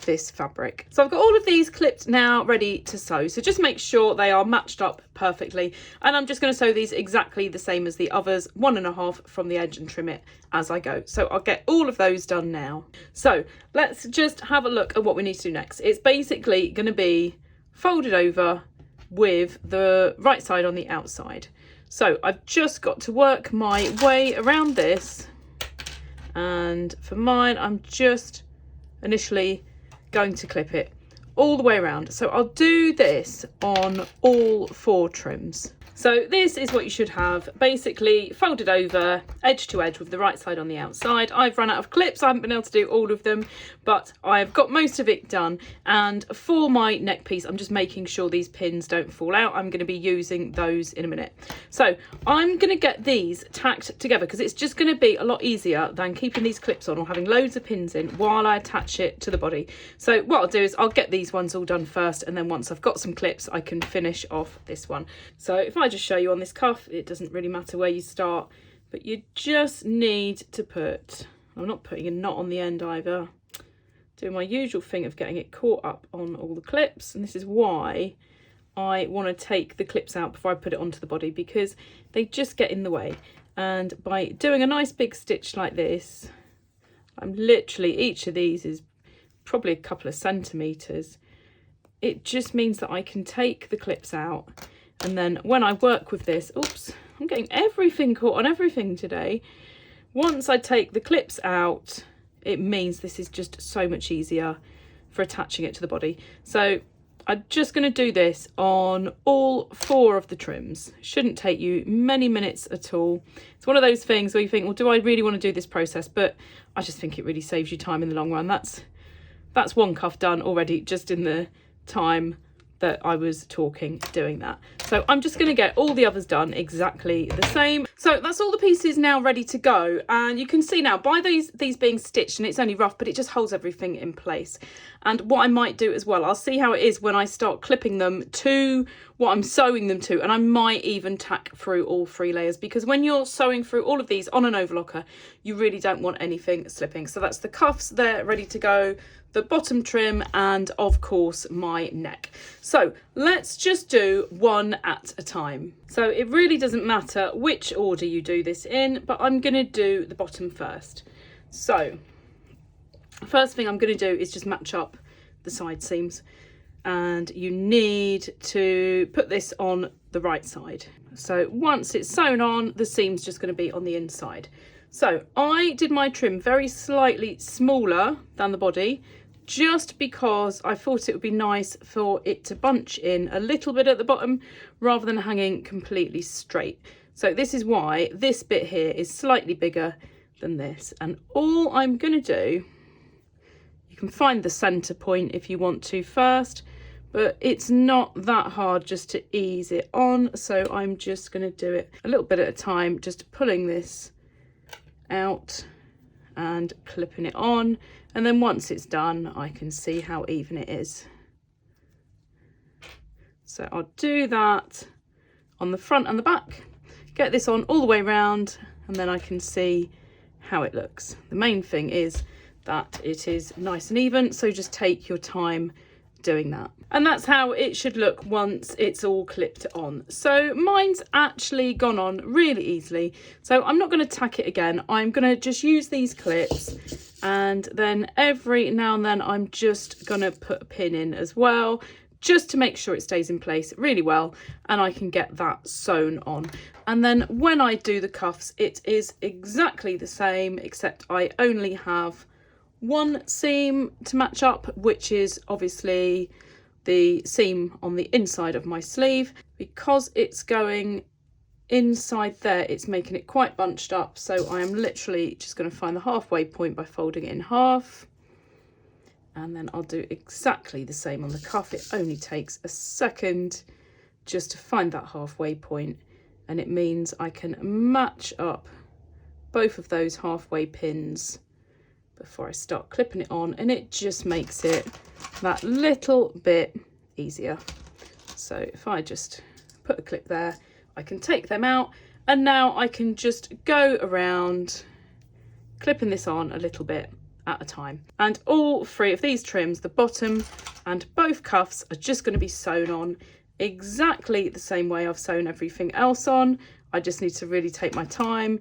this fabric. So I've got all of these clipped now ready to sew, so just make sure they are matched up perfectly, and I'm just going to sew these exactly the same as the others, 1.5 from the edge, and trim it as I go. So I'll get all of those done now. So let's just have a look at what we need to do next. It's basically going to be folded over with the right side on the outside. So I've just got to work my way around this, and for mine I'm just initially going to clip it all the way around. So I'll do this on all 4 trims. So this is what you should have, basically folded over edge to edge with the right side on the outside. I've run out of clips, I haven't been able to do all of them, but I've got most of it done. And for my neck piece, I'm just making sure these pins don't fall out. I'm going to be using those in a minute. So I'm going to get these tacked together because it's just going to be a lot easier than keeping these clips on or having loads of pins in while I attach it to the body. So what I'll do is I'll get these ones all done first, and then once I've got some clips, I can finish off this one. So if I just show you on this cuff, it doesn't really matter where you start, but you just need to put, I'm not putting a knot on the end either, doing my usual thing of getting it caught up on all the clips. And this is why I want to take the clips out before I put it onto the body, because they just get in the way. And by doing a nice big stitch like this, I'm literally, each of these is probably a couple of centimetres. It just means that I can take the clips out, and then when I work with this, oops, I'm getting everything caught on everything today. Once I take the clips out, it means this is just so much easier for attaching it to the body. So I'm just going to do this on all 4 of the trims. Shouldn't take you many minutes at all. It's one of those things where you think, well, do I really want to do this process? But I just think it really saves you time in the long run. That's one cuff done already, just in the time that I was doing that. So I'm just going to get all the others done exactly the same. So that's all the pieces now ready to go, and you can see now by these being stitched, and it's only rough, but it just holds everything in place. And what I might do as well, I'll see how it is when I start clipping them to what I'm sewing them to, and I might even tack through all 3 layers, because when you're sewing through all of these on an overlocker, you really don't want anything slipping. So that's the cuffs, they're ready to go, the bottom trim, and of course my neck. So let's just do one at a time. So it really doesn't matter which order you do this in, but I'm going to do the bottom first. So first thing I'm going to do is just match up the side seams, and you need to put this on the right side. So once it's sewn on, the seam's just going to be on the inside. So I did my trim very slightly smaller than the body, just because I thought it would be nice for it to bunch in a little bit at the bottom rather than hanging completely straight. So this is why this bit here is slightly bigger than this. And all I'm going to do, you can find the center point if you want to first, but it's not that hard just to ease it on. So I'm just going to do it a little bit at a time, just pulling this out and clipping it on, and then once it's done I can see how even it is. So I'll do that on the front and the back, get this on all the way around, and then I can see how it looks. The main thing is that it is nice and even, so just take your time doing that. And that's how it should look once it's all clipped on. So mine's actually gone on really easily, so I'm not going to tack it again. I'm going to just use these clips, and then every now and then I'm just going to put a pin in as well, just to make sure it stays in place really well and I can get that sewn on. And then when I do the cuffs, it is exactly the same, except I only have one seam to match up, which is obviously the seam on the inside of my sleeve. Because it's going inside there, it's making it quite bunched up, so I am literally just going to find the halfway point by folding it in half, and then I'll do exactly the same on the cuff. It only takes a second just to find that halfway point, and it means I can match up both of those halfway pins before I start clipping it on, and it just makes it that little bit easier. So if I just put a clip there, I can take them out, and now I can just go around clipping this on a little bit at a time. And all three of these trims, the bottom and both cuffs, are just going to be sewn on exactly the same way I've sewn everything else on. I just need to really take my time.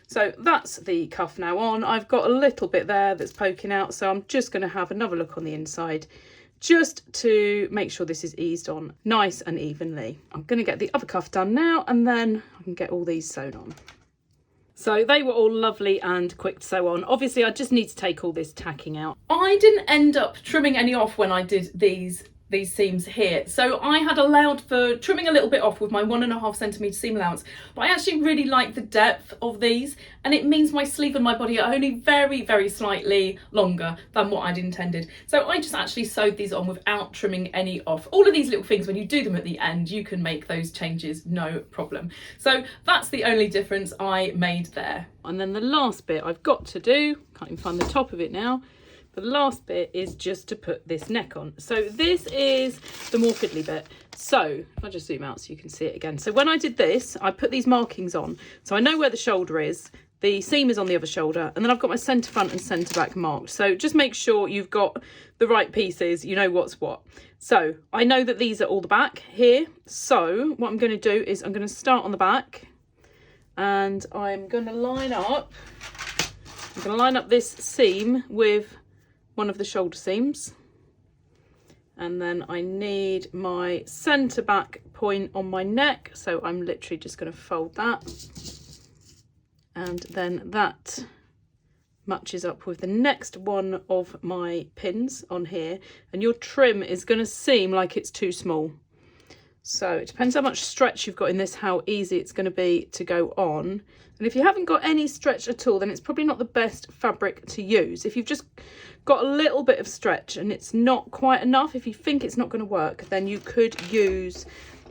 So that's the cuff now on. I've got a little bit there that's poking out, so I'm just going to have another look on the inside just to make sure this is eased on nice and evenly. I'm going to get the other cuff done now, and then I can get all these sewn on. So they were all lovely and quick to sew on. Obviously, I just need to take all this tacking out. I didn't end up trimming any off when I did these seams here. So I had allowed for trimming a little bit off with my 1.5 centimetre seam allowance, but I actually really like the depth of these, and it means my sleeve and my body are only very, very slightly longer than what I'd intended. So I just actually sewed these on without trimming any off. All of these little things, when you do them at the end, you can make those changes, no problem. So that's the only difference I made there. And then the last bit I've got to do, can't even find the top of it now, the last bit is just to put this neck on. So this is the more fiddly bit. So if I just zoom out so you can see it again. So when I did this, I put these markings on. So I know where the shoulder is. The seam is on the other shoulder. And then I've got my centre front and centre back marked. So just make sure you've got the right pieces. You know what's what. So I know that these are all the back here. So what I'm going to do is I'm going to start on the back. And I'm going to line up. I'm going to line up this seam with one of the shoulder seams, and then I need my centre back point on my neck, so I'm literally just going to fold that, and then that matches up with the next one of my pins on here, and your trim is going to seem like it's too small. So it depends how much stretch you've got in this, how easy it's going to be to go on. And if you haven't got any stretch at all, then it's probably not the best fabric to use. If you've just got a little bit of stretch and it's not quite enough, if you think it's not going to work, then you could use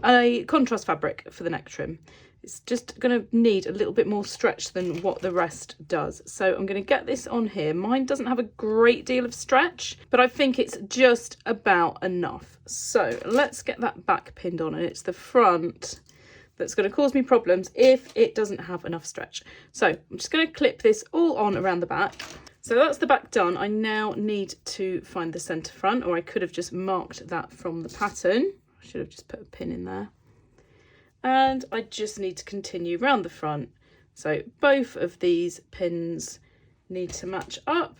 a contrast fabric for the neck trim. It's just going to need a little bit more stretch than what the rest does. So I'm going to get this on here. Mine doesn't have a great deal of stretch, but I think it's just about enough. So let's get that back pinned on, and it's the front that's going to cause me problems if it doesn't have enough stretch. So I'm just going to clip this all on around the back. So that's the back done. I now need to find the centre front, or I could have just marked that from the pattern. I should have just put a pin in there. And I just need to continue round the front. So both of these pins need to match up.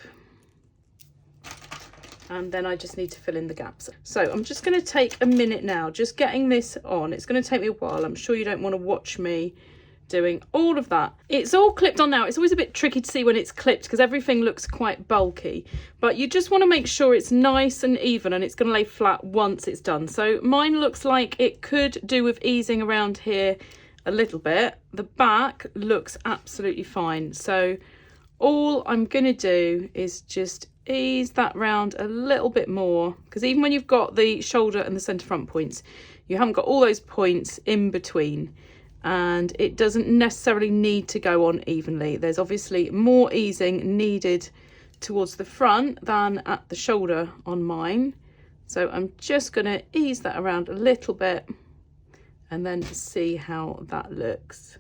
And then I just need to fill in the gaps. So I'm just going to take a minute now, just getting this on. It's going to take me a while. I'm sure you don't want to watch me doing all of that. It's all clipped on now. It's always a bit tricky to see when it's clipped because everything looks quite bulky, but you just want to make sure it's nice and even, and it's going to lay flat once it's done. So mine looks like it could do with easing around here a little bit. The back looks absolutely fine. So all I'm going to do is just ease that round a little bit more, because even when you've got the shoulder and the centre front points, you haven't got all those points in between, and it doesn't necessarily need to go on evenly. There's obviously more easing needed towards the front than at the shoulder on mine. So I'm just going to ease that around a little bit and then see how that looks.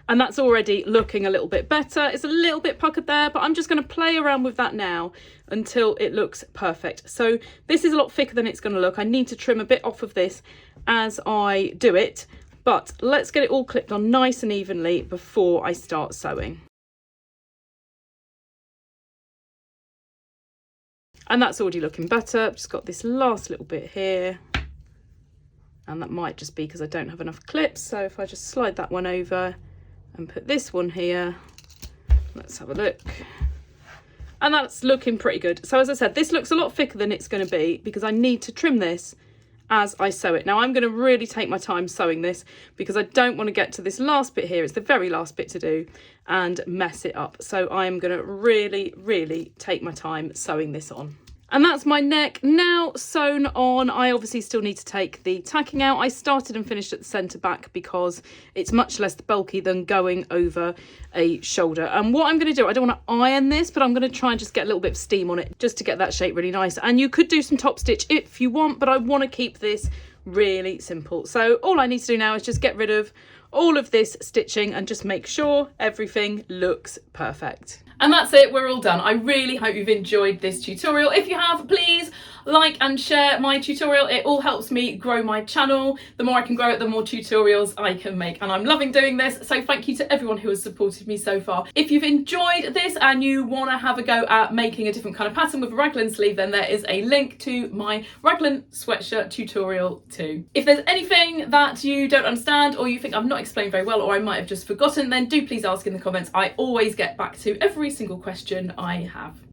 And that's already looking a little bit better. It's a little bit puckered there, but I'm just going to play around with that now until it looks perfect. So this is a lot thicker than it's going to look. I need to trim a bit off of this as I do it, but let's get it all clipped on nice and evenly before I start sewing. And that's already looking better. I've just got this last little bit here, and that might just be because I don't have enough clips. So if I just slide that one over and put this one here, let's have a look. And that's looking pretty good. So as I said, this looks a lot thicker than it's going to be because I need to trim this as I sew it. Now I'm going to really take my time sewing this because I don't want to get to this last bit here, it's the very last bit to do, and mess it up. So I'm going to really take my time sewing this on. And that's my neck now sewn on. I obviously still need to take the tacking out. I started and finished at the centre back because it's much less bulky than going over a shoulder. And what I'm going to do, I don't want to iron this, but I'm going to try and just get a little bit of steam on it just to get that shape really nice. And you could do some top stitch if you want, but I want to keep this really simple. So all I need to do now is just get rid of all of this stitching and just make sure everything looks perfect. And that's it, we're all done. I really hope you've enjoyed this tutorial. If you have, please like and share my tutorial. It all helps me grow my channel. The more I can grow it, the more tutorials I can make. And I'm loving doing this. So thank you to everyone who has supported me so far. If you've enjoyed this and you want to have a go at making a different kind of pattern with a raglan sleeve, then there is a link to my raglan sweatshirt tutorial too. If there's anything that you don't understand or you think I've not explained very well or I might have just forgotten, then do please ask in the comments. I always get back to every single question I have.